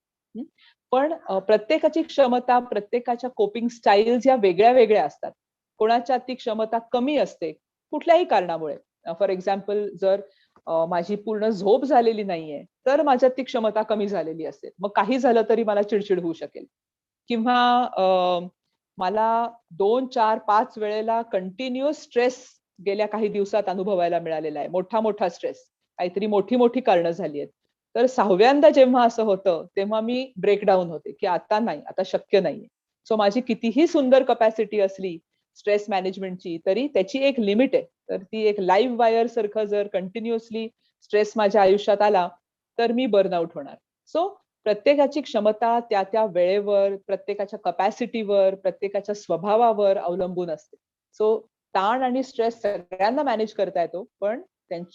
पण प्रत्येकाची क्षमता, प्रत्येकाच्या कोपिंग स्टाईल्स या वेगळ्या वेगळ्या असतात. कोणाच्या ती क्षमता कमी असते कुठल्याही कारणामुळे. फॉर एक्झाम्पल, जर माझी पूर्ण झोप झालेली नाहीये तर माझ्यात ती क्षमता कमी झालेली असेल, मग काही झालं तरी मला चिडचिड होऊ शकेल. किंवा मला 2, 4, 5 वेळेला कंटिन्युअस स्ट्रेस गेल्या काही दिवसात अनुभवायला मिळालेला आहे, मोठा स्ट्रेस, काहीतरी मोठी कारणं झाली आहेत. तर 6व्यांदा जेव्हा असं होतं तेव्हा मी ब्रेकडाऊन होते की आता नाही, आता शक्य नाहीये. सो माझी कितीही सुंदर कपॅसिटी असली स्ट्रेस मॅनेजमेंटची तरी त्याची एक लिमिट आहे. तर ती एक लाईव्ह वायर सारखं जर कंटिन्युअसली स्ट्रेस माझ्या आयुष्यात आला तर मी बर्नआउट होणार. सो प्रत्येकाची क्षमता त्या त्या वेळेवर, प्रत्येकाच्या कपॅसिटीवर, प्रत्येकाच्या स्वभावावर अवलंबून असते. सो ताण आणि स्ट्रेस सगळ्यांना मॅनेज करता येतो, पण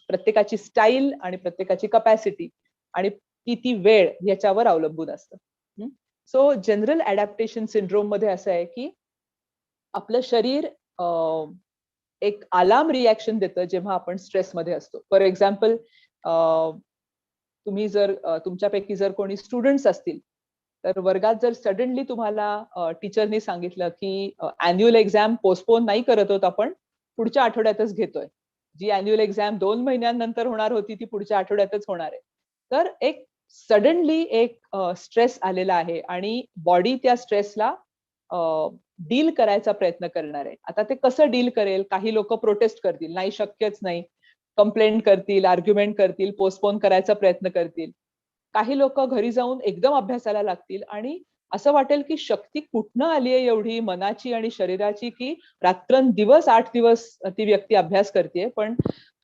प्रत्येकाची स्टाईल आणि प्रत्येकाची कपॅसिटी आणि ती वेळ याच्यावर अवलंबून असतं. सो जनरल अडॅप्टेशन सिंड्रोम मध्ये असं आहे की आपलं शरीर एक अलार्म रिॲक्शन देतं जेव्हा आपण स्ट्रेसमध्ये असतो. फॉर एक्झाम्पल, तुम्ही जर तुमच्यापैकी जर कोणी स्टुडंट्स असतील तर वर्गात जर सडनली तुम्हाला टीचरनी सांगितलं की अॅन्युअल एक्झाम पोस्टपोन नाही करत आहोत, आपण पुढच्या आठवड्यातच घेतोय. जी अॅन्युअल एक्झाम 2 महिन्यांनंतर होणार होती ती पुढच्या आठवड्यातच होणार आहे. तर एक सडनली एक स्ट्रेस आलेला आहे आणि बॉडी त्या स्ट्रेसला डील करायचा प्रयत्न करणार आहे. आता ते कसं डील करेल? काही लोक प्रोटेस्ट करतील, नाही शक्यच नाही, कंप्लेंट करतील, आर्ग्युमेंट करतील, पोस्टपोन करायचा प्रयत्न करतील. काही लोक घरी जाऊन एकदम अभ्यासाला लागतील आणि असं वाटेल की शक्ती कुठनं आली आहे एवढी मनाची आणि शरीराची की रात्रंदिवस 8 दिवस ती व्यक्ती अभ्यास करते, पण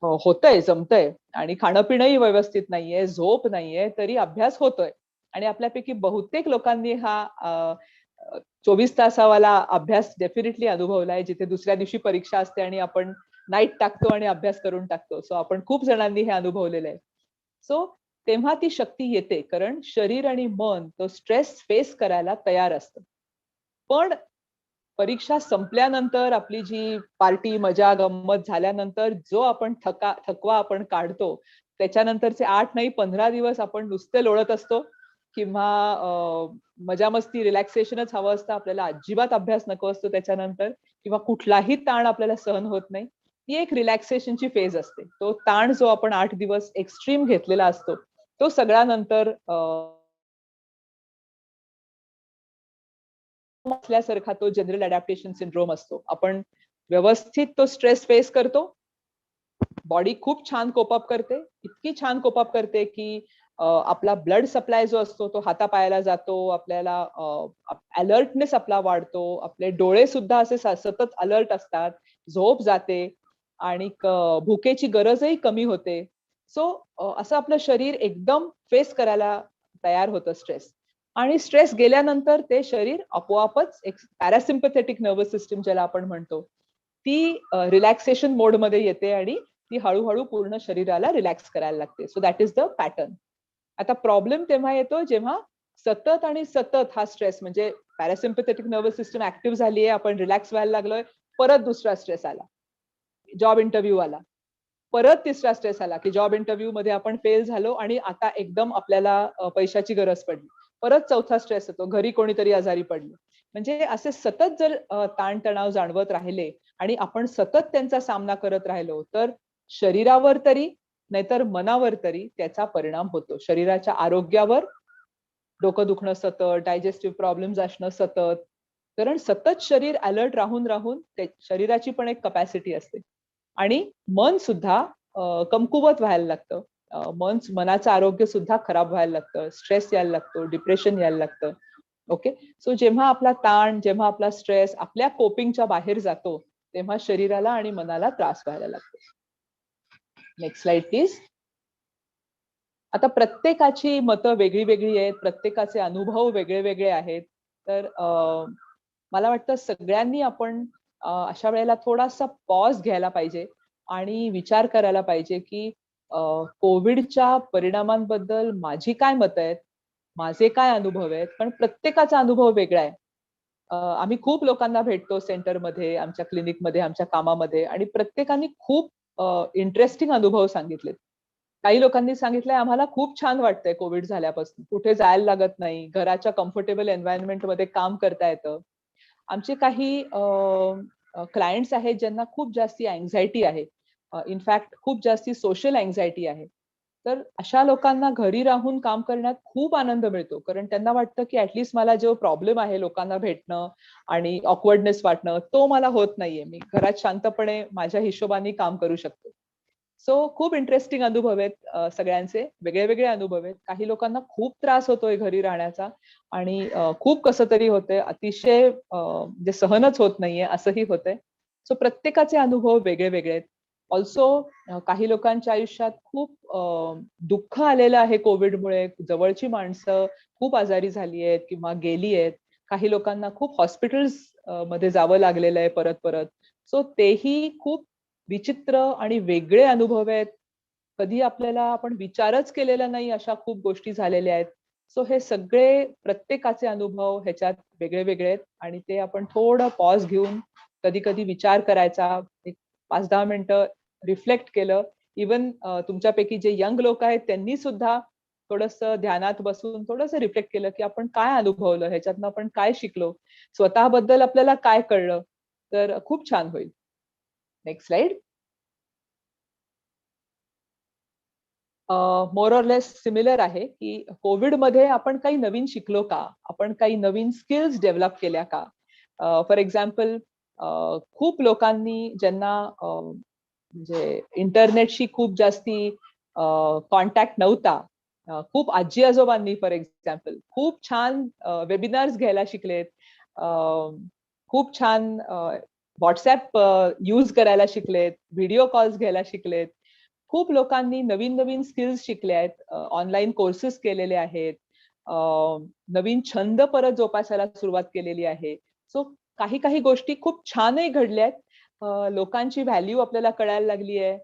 होतंय, जमतंय आणि खाणं पिणंही व्यवस्थित नाहीये, झोप नाहीये, तरी अभ्यास होतोय. आणि आपल्यापैकी बहुतेक लोकांनी हा 24 तासावाला अभ्यास डेफिनेटली अनुभवलाय, जिथे दुसऱ्या दिवशी परीक्षा असते आणि आपण नाईट टाकतो आणि अभ्यास करून टाकतो. सो आपण खूप जणांनी हे अनुभवलेलं आहे. सो तेव्हा ती शक्ती येते, कारण शरीर आणि मन तो स्ट्रेस फेस करायला तयार असतं. पण परीक्षा संपल्यानंतर आपली जी पार्टी, मजा, गंमत झाल्यानंतर जो आपण थकवा आपण काढतो, त्याच्यानंतरचे 8 नाही 15 दिवस आपण नुसते लोळत असतो किंवा मजा मस्ती, रिलॅक्सेशनच हवं असतं आपल्याला. अजिबात अभ्यास नको असतो त्याच्यानंतर किंवा कुठलाही ताण आपल्याला सहन होत नाही. ती एक रिलॅक्सेशनची फेज असते. तो ताण जो आपण 8 दिवस एक्स्ट्रीम घेतलेला असतो तो सगळा नंतर असल्यासारखा तो जनरल अडॅप्टेशन सिंड्रोम असतो. आपण व्यवस्थित तो स्ट्रेस फेस करतो, बॉडी खूप छान कोपअप करते, इतकी छान कोपअप करते की आपला ब्लड सप्लाय जो असतो तो हातापायाला जातो, आपल्याला अलर्टनेस आपला वाढतो, आपले डोळे सुद्धा असे सतत अलर्ट असतात, झोप जाते आणि भुकेची गरजही कमी होते. सो असं आपलं शरीर एकदम फेस करायला तयार होतं स्ट्रेस. आणि स्ट्रेस गेल्यानंतर ते शरीर आपोआपच एक पॅरासिम्पथेटिक नर्वस सिस्टीम ज्याला आपण म्हणतो, ती रिलॅक्सेशन मोडमध्ये येते आणि ती हळूहळू पूर्ण शरीराला रिलॅक्स करायला लागते. So that is the pattern. आता प्रॉब्लेम तेव्हा येतो जेव्हा सतत आणि सतत हा स्ट्रेस, म्हणजे पॅरासिम्पथेटिक नर्वस सिस्टम ऍक्टिव्ह झाली आहे, आपण रिलॅक्स व्हायला लागलोय, परत दुसरा स्ट्रेस आला, जॉब इंटरव्ह्यू आला, परत तिसरा स्ट्रेस आला की जॉब इंटरव्ह्यू मध्ये आपण फेल झालो आणि आता एकदम आपल्याला पैशाची गरज पडली. परत चौथा स्ट्रेस येतो, घरी कोणीतरी आजारी पडलं. म्हणजे असे सतत जर ताणतणाव जाणवत राहिले आणि आपण सतत त्यांचा सामना करत राहिलो तर शरीरावर तरी नाहीतर मनावर तरी त्याचा परिणाम होतो. शरीराच्या आरोग्यावर डोकं दुखणं सतत, डायजेस्टिव्ह प्रॉब्लेम्स असणं सतत, कारण सतत शरीर अलर्ट राहून राहून शरीराची पण एक कपॅसिटी असते. आणि मन सुद्धा कमकुवत व्हायला लागतं. मनाचं आरोग्य सुद्धा खराब व्हायला लागतं, स्ट्रेस यायला लागतो, डिप्रेशन यायला लागतं. ओके, सो जेव्हा आपला ताण, जेव्हा आपला स्ट्रेस आपल्या कोपिंगच्या बाहेर जातो तेव्हा शरीराला आणि मनाला त्रास व्हायला लागतो. Next slide please. आता प्रत्येकाची मतं वेगळी वेगळी आहेत, प्रत्येकाचे अनुभव वेगळे वेगळे आहेत. तर मला वाटतं सगळ्यांनी आपण अशा वेळेला थोडासा पॉज घ्यायला पाहिजे आणि विचार करायला पाहिजे की कोविडच्या परिणामांबद्दल माझी काय मतं आहेत, माझे काय अनुभव आहेत, पण प्रत्येकाचा अनुभव वेगळा आहे. आम्ही खूप लोकांना भेटतो सेंटरमध्ये, आमच्या क्लिनिकमध्ये, आमच्या कामामध्ये आणि प्रत्येकाने खूप इंटरेस्टिंग अनुभव सांगितलेत. काही लोकांनी सांगितलंय आम्हाला खूप छान वाटतंय कोविड झाल्यापासून, कुठे जायला लागत नाही, घराच्या कम्फर्टेबल एन्व्हायरमेंट मध्ये काम करता येतं. आमचे काही क्लायंट्स आहेत ज्यांना खूप जास्ती अँझायटी आहे, इनफॅक्ट खूप जास्ती सोशल अँझायटी आहे. तर अशा लोकांना घरी राहून काम करण्यात खूप आनंद मिळतो, कारण त्यांना वाटतं की ऍटलीस्ट मला जो प्रॉब्लेम आहे लोकांना भेटणं आणि ऑकवर्डनेस वाटणं तो मला होत नाहीये, मी घरात शांतपणे माझ्या हिशोबाने काम करू शकतो. सो खूप इंटरेस्टिंग अनुभव आहेत सगळ्यांचे, वेगळे वेगळे अनुभव आहेत. काही लोकांना खूप त्रास होतोय घरी राहण्याचा आणि खूप कसं तरी होतंय, अतिशय म्हणजे सहनच होत नाहीये असंही होतंय. सो प्रत्येकाचे अनुभव वेगळे वेगळे आहेत. ऑल्सो काही लोकांच्या आयुष्यात खूप दुःख आलेलं आहे कोविडमुळे, जवळची माणसं खूप आजारी झाली आहेत किंवा गेली आहेत. काही लोकांना खूप हॉस्पिटल्स मध्ये जावं लागलेलं आहे परत परत. सो तेही खूप विचित्र आणि वेगळे अनुभव आहेत. कधी आपल्याला आपण विचारच केलेला नाही अशा खूप गोष्टी झालेल्या आहेत. सो हे सगळे प्रत्येकाचे अनुभव ह्याच्यात वेगळे वेगळे आहेत आणि ते आपण थोडं पॉज घेऊन कधी कधी विचार करायचा, एक 5-10 मिनिटं रिफ्लेक्ट केलं. इवन तुमच्यापैकी जे यंग लोक आहेत त्यांनी सुद्धा थोडंसं ध्यानात बसून थोडंसं रिफ्लेक्ट केलं की आपण काय अनुभवलं, ह्याच्यातनं आपण काय शिकलो, स्वतःबद्दल आपल्याला काय कळलं, तर खूप छान होईल. Next slide. More or less similar आहे की कोविडमध्ये आपण काही नवीन शिकलो का, आपण काही नवीन स्किल्स डेव्हलप केल्या का. फॉर एक्झाम्पल खूप लोकांनी ज्यांना म्हणजे इंटरनेटशी खूप जास्ती कॉन्टॅक्ट नव्हता, खूप आजी आजोबांनी फॉर एक्झाम्पल खूप छान वेबिनार्स घ्यायला शिकलेत, खूप छान व्हॉट्सॲप यूज करायला शिकलेत, व्हिडिओ कॉल्स घ्यायला शिकलेत. खूप लोकांनी नवीन नवीन स्किल्स शिकले आहेत, ऑनलाईन कोर्सेस केलेले आहेत, नवीन छंद परत जोपासायला सुरुवात केलेली आहे. सो काही काही गोष्टी खूप छानही घडल्या आहेत. लोकांची व्हॅल्यू आपल्याला कळायला लागली आहे.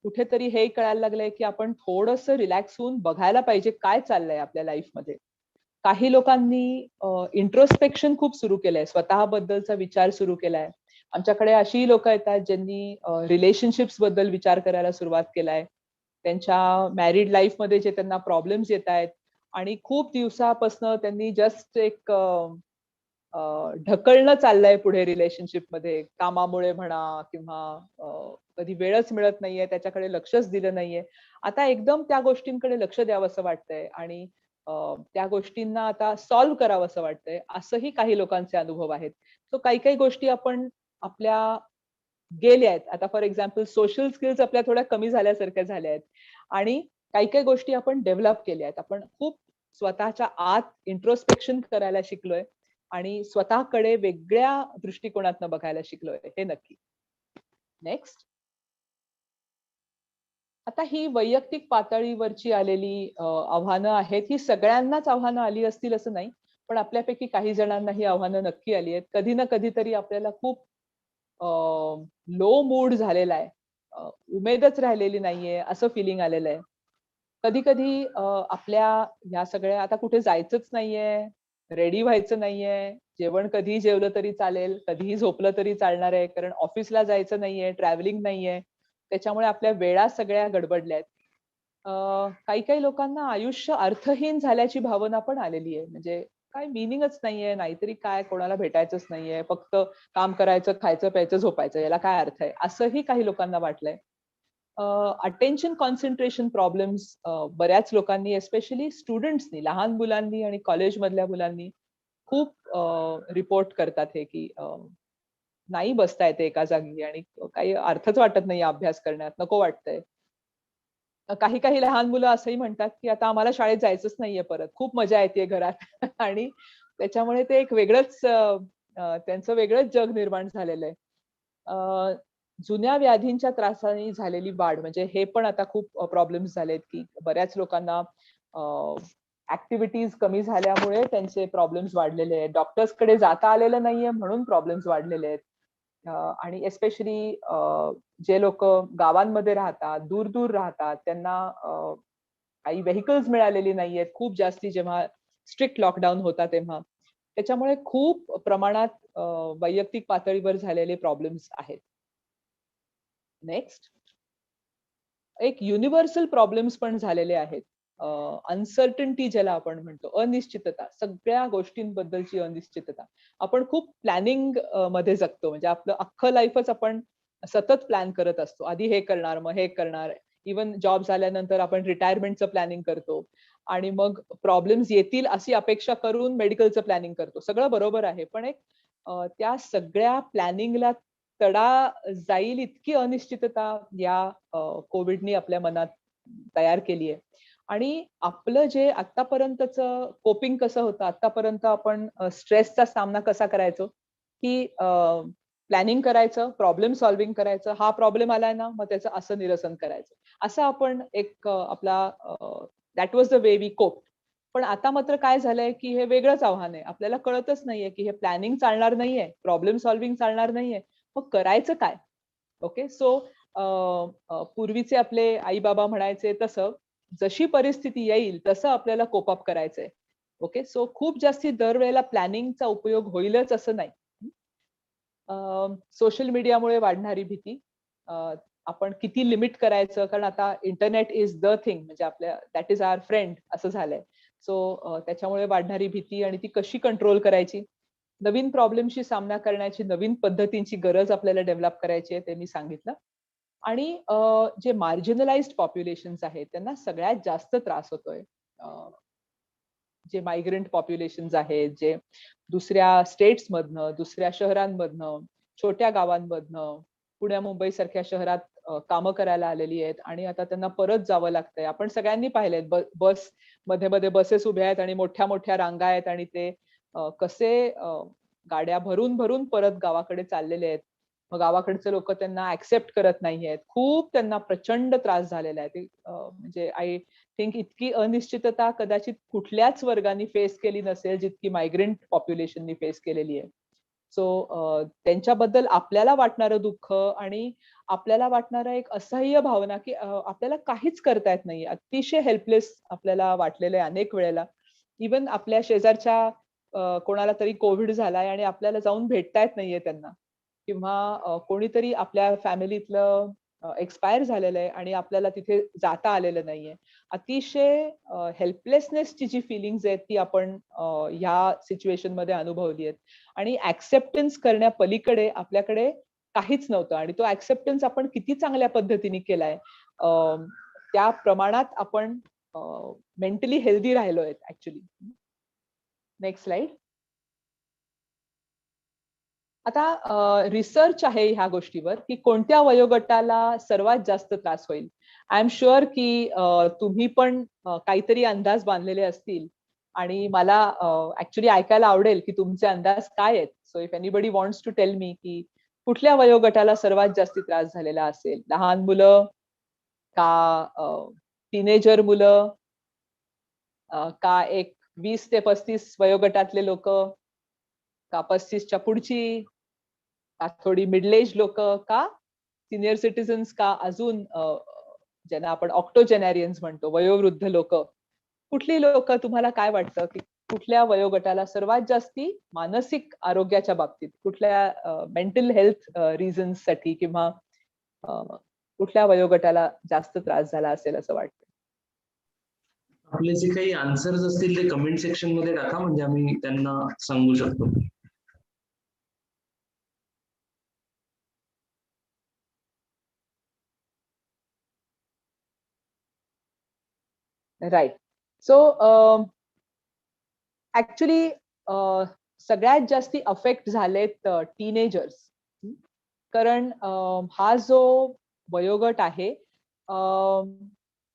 कुठेतरी हे कळायला लागलंय की आपण थोडंसं रिलॅक्स होऊन बघायला पाहिजे काय चाललंय आपल्या लाईफमध्ये. काही लोकांनी इंट्रोस्पेक्शन खूप सुरू केलंय, स्वतःबद्दलचा विचार सुरू केलाय. आमच्याकडे अशी लोक येतात ज्यांनी रिलेशनशिप्स बद्दल विचार करायला सुरुवात केलाय, त्यांच्या मॅरिड लाईफ मध्ये जे त्यांना प्रॉब्लेम्स येत आहेत आणि खूप दिवसापासून त्यांनी जस्ट एक ढकलणं चाललंय पुढे रिलेशनशिप मध्ये, कामामुळे म्हणा किंवा कधी वेळच मिळत नाहीये, त्याच्याकडे लक्षच दिलं नाहीये. आता एकदम त्या गोष्टींकडे लक्ष द्यावं असं वाटतंय आणि त्या गोष्टींना आता सॉल्व्ह करावं असं वाटतंय, असंही काही लोकांचे अनुभव आहेत. सो काही काही गोष्टी आपण आपल्या गेल्या आहेत. आता फॉर एक्झाम्पल सोशल स्किल्स आपल्या थोड्या कमी झाल्यासारख्या झाल्या आहेत आणि काही काही गोष्टी आपण डेव्हलप केल्या आहेत. आपण खूप स्वतःच्या आत इंट्रोस्पेक्शन करायला शिकलोय आणि स्वतःकडे वेगळ्या दृष्टिकोनातनं बघायला शिकलोय, हे नक्की. नेक्स्ट. आता ही वैयक्तिक पातळीवरची आलेली आव्हानं आहेत. ही सगळ्यांनाच आव्हानं आली असतील असं नाही, पण आपल्यापैकी काही जणांना ही आव्हानं नक्की आली आहेत. कधी ना कधीतरी आपल्याला खूप लो मूड झालेला आहे, उमेदच राहिलेली नाहीये असं फिलिंग आलेलं आहे. कधी कधी आपल्या ह्या सगळ्या, आता कुठे जायचंच नाहीये, रेडी व्हायचं नाहीये, जेवण कधीही जेवलं तरी चालेल, कधीही झोपलं तरी चालणार आहे, कारण ऑफिसला जायचं नाहीये, ट्रॅव्हलिंग नाहीये. त्याच्यामुळे आपल्या वेळा सगळ्या गडबडल्या आहेत. काही काही लोकांना आयुष्य अर्थहीन झाल्याची भावना पण आलेली आहे. म्हणजे काय मिनिंगच नाहीये, नाहीतरी काय, कोणाला भेटायचंच नाहीये, फक्त काम करायचं, खायचं, प्यायचं, झोपायचं, याला काय अर्थ आहे, असंही काही लोकांना वाटलंय. अटेन्शन कॉन्सन्ट्रेशन प्रॉब्लेम्स बऱ्याच लोकांनी, एस्पेशली स्टुडंट्सनी, लहान मुलांनी आणि कॉलेजमधल्या मुलांनी खूप रिपोर्ट करतात हे, की नाही बसता येते एका जागी आणि काही अर्थच वाटत नाही अभ्यास करण्यात, नको वाटतंय. काही काही लहान मुलं असंही म्हणतात, की आता आम्हाला शाळेत जायचंच नाहीये परत. खूप मजा येतेय घरात आणि त्याच्यामुळे ते एक वेगळंच त्यांचं वेगळंच जग निर्माण झालेलं आहे. जुन्या व्याधींच्या त्रासाने झालेली वाढ, म्हणजे हे पण आता खूप प्रॉब्लेम्स झालेत, की बऱ्याच लोकांना ऍक्टिव्हिटीज कमी झाल्यामुळे त्यांचे प्रॉब्लेम्स वाढलेले आहेत. डॉक्टर्सकडे जाता आलेलं नाहीये म्हणून प्रॉब्लेम्स वाढलेले आहेत. आणि एस्पेशली जे लोक गावांमध्ये राहतात, दूर दूर राहतात, त्यांना काही व्हेकल्स मिळालेली नाहीयेत. खूप जास्ती जेव्हा स्ट्रिक्ट लॉकडाऊन होता तेव्हा, त्याच्यामुळे खूप प्रमाणात वैयक्तिक पातळीवर झालेले प्रॉब्लेम्स आहेत. नेक्स्ट, एक युनिव्हर्सल प्रॉब्लेम्स पण झालेले आहेत. अनसर्टन्टी ज्याला आपण म्हणतो, अनिश्चितता, सगळ्या गोष्टींबद्दलची अनिश्चितता. आपण खूप प्लॅनिंग मध्ये जगतो, म्हणजे आपलं अख्खं लाईफच आपण सतत प्लॅन करत असतो. आधी हे करणार, मग हे करणार. इवन जॉब झाल्यानंतर आपण रिटायरमेंटचं प्लॅनिंग करतो आणि मग प्रॉब्लेम्स येतील अशी अपेक्षा करून मेडिकलचं प्लॅनिंग करतो. सगळं बरोबर आहे, पण एक त्या सगळ्या प्लॅनिंगला तडा जाईल इतकी अनिश्चितता या कोविडनी आपल्या मनात तयार केली आहे. आणि आपलं जे आतापर्यंतचं कोपिंग कसं होतं, आतापर्यंत आपण स्ट्रेसचा सामना कसा करायचो, की प्लॅनिंग करायचं, प्रॉब्लेम सॉल्व्हिंग करायचं, हा प्रॉब्लेम आलाय ना, मग त्याचं असं निरसन करायचं. असं आपण एक आपला that was the way we cope. पण आता मात्र काय झालंय, की हे वेगळंच आव्हान आहे. आपल्याला कळतच नाहीये, की हे प्लॅनिंग चालणार नाहीये, प्रॉब्लेम सॉल्व्हिंग चालणार नाहीये, मग करायचं काय? ओके, सो पूर्वीचे आपले आई बाबा म्हणायचे तसं, जशी परिस्थिती येईल तसं आपल्याला कोप अप करायचंय. ओके, सो खूप जास्ती दरवेळेला प्लॅनिंगचा उपयोग होईलच असं नाही. सोशल मीडियामुळे वाढणारी भीती, आपण किती लिमिट करायचं, कारण आता इंटरनेट इज द थिंग, म्हणजे आपल्या दॅट इज आवर फ्रेंड असं झालंय. सो त्याच्यामुळे वाढणारी भीती आणि ती कशी कंट्रोल करायची, नवीन प्रॉब्लेमशी सामना करण्याची नवीन पद्धतींची गरज आपल्याला डेव्हलप करायची आहे, ते मी सांगितलं. आणि जे मार्जिनलाइज्ड पॉप्युलेशन्स आहेत त्यांना सगळ्यात जास्त त्रास होतोय. जे मायग्रंट पॉप्युलेशन्स आहेत, जे दुसऱ्या स्टेट्स मधनं, दुसऱ्या शहरांमधनं, छोट्या गावांमधनं, पुण्या मुंबई सारख्या शहरात कामं करायला आलेली आहेत आणि आता त्यांना परत जावं लागतंय. आपण सगळ्यांनी पाहिलंय, बस मध्ये मध्ये बसेस उभ्या आहेत आणि मोठ्या मोठ्या रांगा आहेत आणि ते कसे गाड्या भरून भरून परत गावाकडे चाललेले आहेत. मग गावाकडचे लोक त्यांना ऍक्सेप्ट करत नाहीयेत. खूप त्यांना प्रचंड त्रास झालेला आहे. म्हणजे आय थिंक इतकी अनिश्चितता कदाचित कुठल्याच वर्गाने फेस केली नसेल जितकी मायग्रंट पॉप्युलेशननी फेस केलेली आहे. सो त्यांच्याबद्दल आपल्याला वाटणारं दुःख आणि आपल्याला वाटणारा एक असह्य भावना, की आपल्याला काहीच करता येत नाहीये. अतिशय हेल्पलेस आपल्याला वाटलेलं आहे अनेक वेळेला. इव्हन आपल्या शेजारच्या कोणाला तरी कोविड झालाय आणि आपल्याला जाऊन भेटता येत नाहीये त्यांना, किंवा कोणीतरी आपल्या फॅमिलीतलं एक्सपायर झालेलं आहे आणि आपल्याला तिथे जाता आलेलं नाहीये. अतिशय हेल्पलेसनेसची जी फिलिंग्स आहेत ती आपण ह्या सिच्युएशन मध्ये अनुभवली आहेत. आणि ऍक्सेप्टन्स करण्या पलीकडे आपल्याकडे काहीच नव्हतं आणि तो ऍक्सेप्टन्स आपण किती चांगल्या पद्धतीने केलाय, त्या प्रमाणात आपण मेंटली हेल्दी राहिलोय ऍक्च्युली. Next slide. आता रिसर्च आहे ह्या गोष्टीवर, की कोणत्या वयोगटाला सर्वात जास्त त्रास होईल. आय एम शुअर की तुम्ही पण काहीतरी अंदाज बांधलेले असतील आणि मला ऍक्च्युली ऐकायला आवडेल की तुमचे अंदाज काय आहेत. So if anybody wants to tell me की कुठल्या वयोगटाला सर्वात जास्त त्रास झालेला असेल, लहान मुलं का टीनेजर मुलं, का एक 20 ते 35 वयोगटातले लोक, का 35च्या पुढची, का थोडी मिडल एज लोक, का सिनियर सिटीजन्स, का अजून ज्यांना आपण ऑक्टोजेनॅरियन्स म्हणतो, वयोवृद्ध लोक. कुठली लोक, तुम्हाला काय वाटतं की कुठल्या वयोगटाला सर्वात जास्ती मानसिक आरोग्याच्या बाबतीत, कुठल्या मेंटल हेल्थ रिझन्स साठी किंवा कुठल्या वयोगटाला जास्त त्रास झाला असेल असं वाटतं? आपले जे काही आन्सर्स असतील ते कमेंट सेक्शन मध्ये टाका, म्हणजे आम्ही त्यांना सांगू शकतो. राईट. सो ऍक्च्युली सगळ्यात जास्ती अफेक्ट झालेत टीनेजर्स. कारण हा जो वयोगट आहे,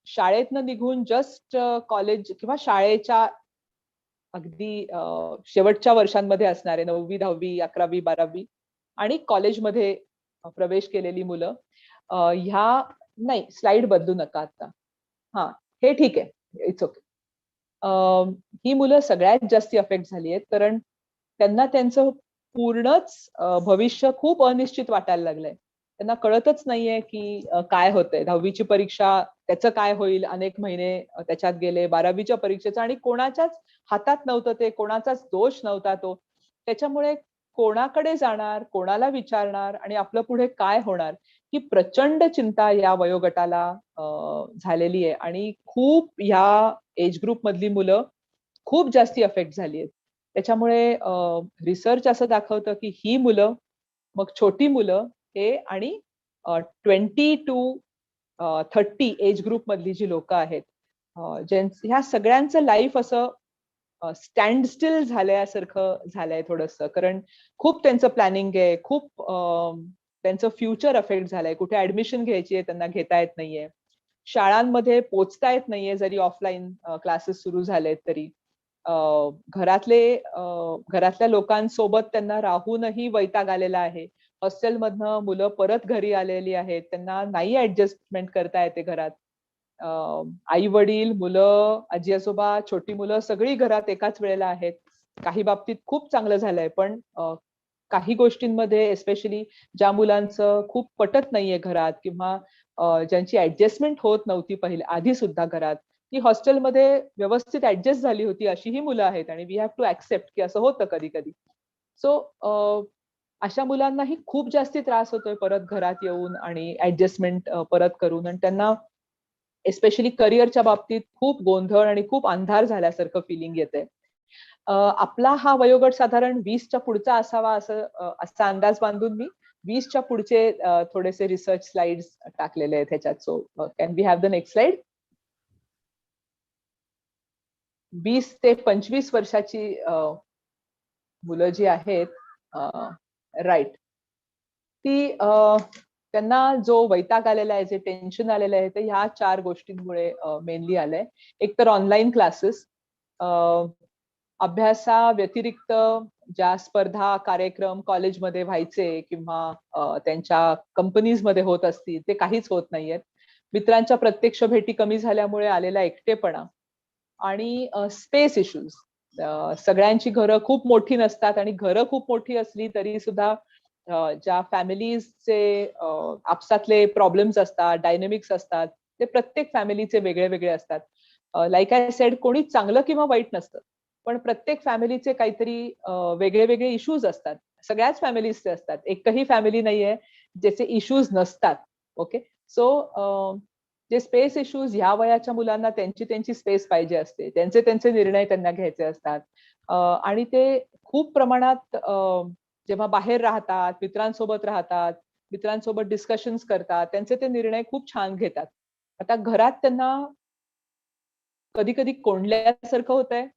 शाळेतनं निघून जस्ट कॉलेज किंवा शाळेच्या अगदी शेवटच्या वर्षांमध्ये असणारे 9वी 10वी 11वी 12वी आणि कॉलेजमध्ये प्रवेश केलेली मुलं, ह्या नाही, स्लाइड बदलू नका आता. हा, हे ठीक आहे, इट्स ओके. ही मुलं सगळ्यात जास्ती अफेक्ट झाली आहेत, कारण त्यांना त्यांचं पूर्णच भविष्य खूप अनिश्चित वाटायला लागलंय. त्यांना कळतच नाहीये की काय होतंय. 10वीची परीक्षा, त्याचं काय होईल, अनेक महिने त्याच्यात गेले. 12वीच्या परीक्षेचं, आणि कोणाच्याच हातात नव्हतं ते, कोणाचाच दोष नव्हता तो. त्याच्यामुळे कोणाकडे जाणार, कोणाला विचारणार आणि आपलं पुढे काय होणार, ही प्रचंड चिंता या वयोगटाला झालेली आहे. आणि खूप ह्या एज ग्रुप मधली मुलं खूप जास्ती अफेक्ट झाली आहेत. त्याच्यामुळे रिसर्च असं दाखवतं की ही मुलं, मग छोटी मुलं हे, आणि 20 to 30 एज ग्रुप मधली जी लोक आहेत, ह्या सगळ्यांचं लाईफ असं स्टँड स्टिल झाल्यासारखं झालंय थोडंसं. कारण खूप त्यांचं प्लॅनिंग आहे, खूप त्यांचं फ्युचर अफेक्ट झालंय. कुठे ऍडमिशन घ्यायची आहे त्यांना घेता येत नाहीये, शाळांमध्ये पोचता येत नाहीये जरी ऑफलाईन क्लासेस सुरू झालेत तरी. घरातल्या लोकांसोबत त्यांना राहूनही वैताग आलेला आहे. हॉस्टेलमधनं मुलं परत घरी आलेली आहेत, त्यांना नाही ऍडजस्टमेंट करता येते घरात. आई वडील, मुलं, आजी आजोबा, छोटी मुलं सगळी घरात एकाच वेळेला आहेत. काही बाबतीत खूप चांगलं झालंय, पण काही गोष्टींमध्ये, एस्पेशली ज्या मुलांचं खूप पटत नाहीये घरात, किंवा ज्यांची ऍडजस्टमेंट होत नव्हती पहिले आधी सुद्धा घरात, ती हॉस्टेलमध्ये व्यवस्थित ऍडजस्ट झाली होती, अशी ही मुलं आहेत. आणि वी हॅव टू ऍक्सेप्ट की असं होतं कधी कधी. सो अशा मुलांनाही खूप जास्ती त्रास होतोय परत घरात येऊन आणि ऍडजस्टमेंट परत करून. आणि त्यांना एस्पेशली करिअरच्या बाबतीत खूप गोंधळ आणि खूप अंधार झाल्यासारखं फिलिंग येते. आपला हा वयोगट साधारण 20च्या पुढचा असावा असा अंदाज बांधून मी 20च्या पुढचे थोडेसे रिसर्च स्लाइड्स टाकलेले आहेत ह्याच्यात. So can we have the next slide. 20 ते 25 वर्षाची मुलं जी आहेत, राईट, ती त्यांना जो वैताग आलेला आहे, जे टेन्शन आलेलं आहे, ते ह्या 4 गोष्टींमुळे मेनली आलंय. एक तर ऑनलाईन क्लासेस, अभ्यासा व्यतिरिक्त ज्या स्पर्धा कार्यक्रम कॉलेजमध्ये व्हायचे किंवा त्यांच्या कंपनीजमध्ये होत असतील, ते काहीच होत नाहीयेत. मित्रांच्या प्रत्यक्ष भेटी कमी झाल्यामुळे आलेला एकटेपणा, आणि स्पेस इश्यूज. सगळ्यांची घरं खूप मोठी नसतात, आणि घरं खूप मोठी असली तरी सुद्धा ज्या फॅमिलीजचे आपसातले प्रॉब्लेम्स असतात, डायनेमिक्स असतात, ते प्रत्येक फॅमिलीचे वेगळे वेगळे असतात. लाईक आय सेड, कोणी चांगलं किंवा वाईट नसतं, पण प्रत्येक फॅमिलीचे काहीतरी वेगळे वेगळे इश्यूज असतात. सगळ्याच फॅमिलीजचे असतात. एकही फॅमिली नाहीये ज्याचे इश्यूज नसतात. ओके. सो जे स्पेस इश्यूज, ह्या वयाच्या मुलांना त्यांची स्पेस पाहिजे असते, त्यांचे निर्णय त्यांना घ्यायचे असतात. आणि ते खूप प्रमाणात जेव्हा बाहेर राहतात, मित्रांसोबत राहतात, मित्रांसोबत डिस्कशन्स करतात, त्यांचे ते निर्णय खूप छान घेतात. आता घरात त्यांना कधी कधी कोंडल्यासारखं होतंय.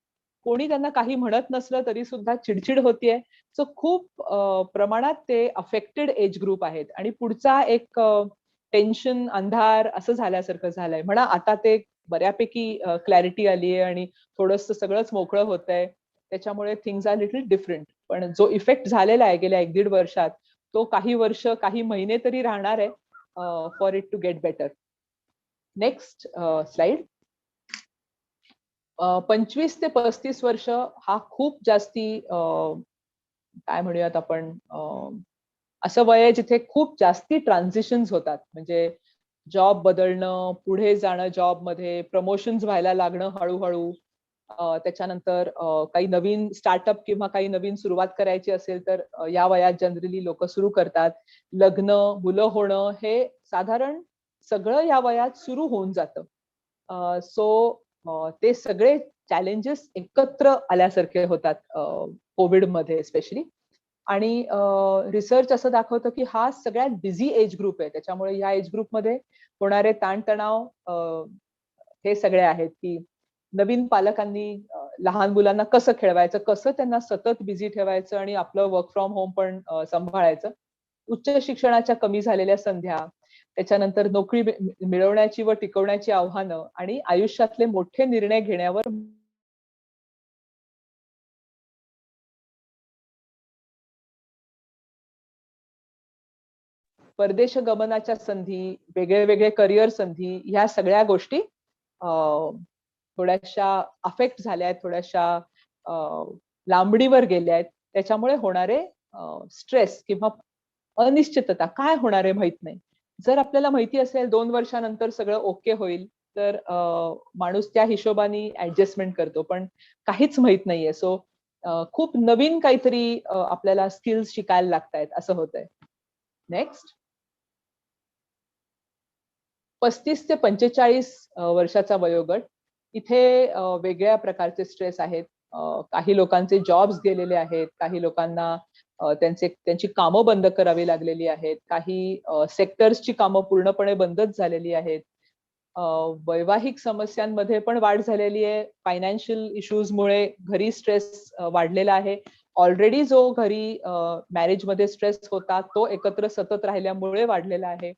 कोणी त्यांना काही म्हणत नसलं तरी सुद्धा चिडचिड होतीये. सो खूप प्रमाणात ते अफेक्टेड एज ग्रुप आहेत. आणि पुढचा एक टेन्शन, अंधार असं झाल्यासारखं झालंय म्हणा. आता ते बऱ्यापैकी क्लॅरिटी आलीये आणि थोडंसं सगळंच मोकळं होतंय, त्याच्यामुळे थिंग्स आर लिटल डिफरंट. पण जो इफेक्ट झालेला आहे गेल्या 1-1.5 वर्षात, तो काही वर्ष, काही महिने तरी राहणार आहे for it to get better. Next slide. 25 ते 35 वर्ष हा खूप जास्ती काय म्हणूयात आपण, असं वय आहे जिथे खूप जास्ती ट्रान्झिशन्स होतात. म्हणजे जॉब बदलणं, पुढे जाणं, जॉबमध्ये प्रमोशन्स व्हायला लागणं हळूहळू. त्याच्यानंतर काही नवीन स्टार्टअप किंवा काही नवीन सुरुवात करायची असेल तर या वयात जनरली लोक सुरू करतात. लग्न, मुलं होणं हे साधारण सगळं या वयात सुरू होऊन जातं. सो ते सगळे चॅलेंजेस एकत्र आल्यासारखे होतात कोविडमध्ये स्पेशली. आणि रिसर्च असं दाखवतं की हा सगळ्यात बिझी एज ग्रुप आहे. त्याच्यामुळे या एज ग्रुपमध्ये होणारे ताणतणाव हे सगळे आहेत की नवीन पालकांनी लहान मुलांना कसं खेळवायचं, कसं त्यांना सतत बिझी ठेवायचं आणि आपलं वर्क फ्रॉम होम पण सांभाळायचं. उच्च शिक्षणाच्या कमी झालेल्या संध्या, त्याच्यानंतर नोकरी मिळवण्याची व टिकवण्याची आव्हानं आणि आयुष्यातले मोठे निर्णय घेण्यावर परदेश गमनाच्या संधी, वेगळे वेगळे करिअर संधी, ह्या सगळ्या गोष्टी थोड्याशा अफेक्ट झाल्या आहेत, थोड्याशा लांबणीवर गेल्या आहेत. त्याच्यामुळे होणारे स्ट्रेस किंवा अनिश्चितता, काय होणार आहे माहित नाही. जर आपल्याला माहिती असेल 2 वर्षानंतर सगळं ओके होईल, तर माणूस त्या हिशोबाने ऍडजस्टमेंट करतो. पण काहीच माहित नाहीये. सो खूप नवीन काहीतरी आपल्याला स्किल्स शिकायला लागतायत असं होतंय. नेक्स्ट. 35 ते 45 वर्षाचा वयोगट. इथे वेगळ्या प्रकारचे स्ट्रेस आहेत. काही लोकांचे जॉब्स गेलेले आहेत, काही लोकांना त्यांची कामं बंद करावी लागलेली आहेत, काही सेक्टर्सची कामं पूर्णपणे बंदच झालेली आहेत. वैवाहिक समस्यांमध्ये पण वाढ झालेली आहे. फायनान्शियल इश्यूजमुळे घरी स्ट्रेस वाढलेला आहे. ऑलरेडी जो घरी मॅरेजमध्ये स्ट्रेस होता, तो एकत्र सतत राहिल्यामुळे वाढलेला आहे.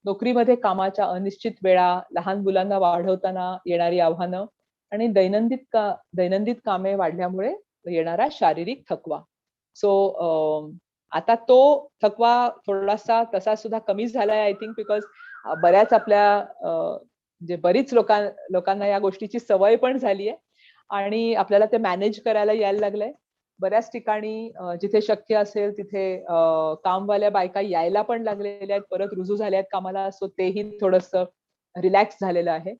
नोकरीमध्ये कामाच्या अनिश्चित वेळा, लहान मुलांना वाढवताना येणारी आव्हानं आणि दैनंदिन कामे वाढल्यामुळे येणारा शारीरिक थकवा. सो आता तो थकवा थोडासा तसा सुद्धा कमी झालाय आय थिंक, बिकॉज बऱ्याच आपल्या म्हणजे बरीच लोकांना या गोष्टीची सवय पण झाली आहे आणि आपल्याला ते मॅनेज करायला यायला लागलंय. बऱ्याच ठिकाणी जिथे शक्य असेल तिथे कामवाल्या बायका यायला पण लागलेल्या आहेत, परत रुजू झाल्या आहेत कामाला. सो तेही थोडंसं रिलॅक्स झालेलं आहे.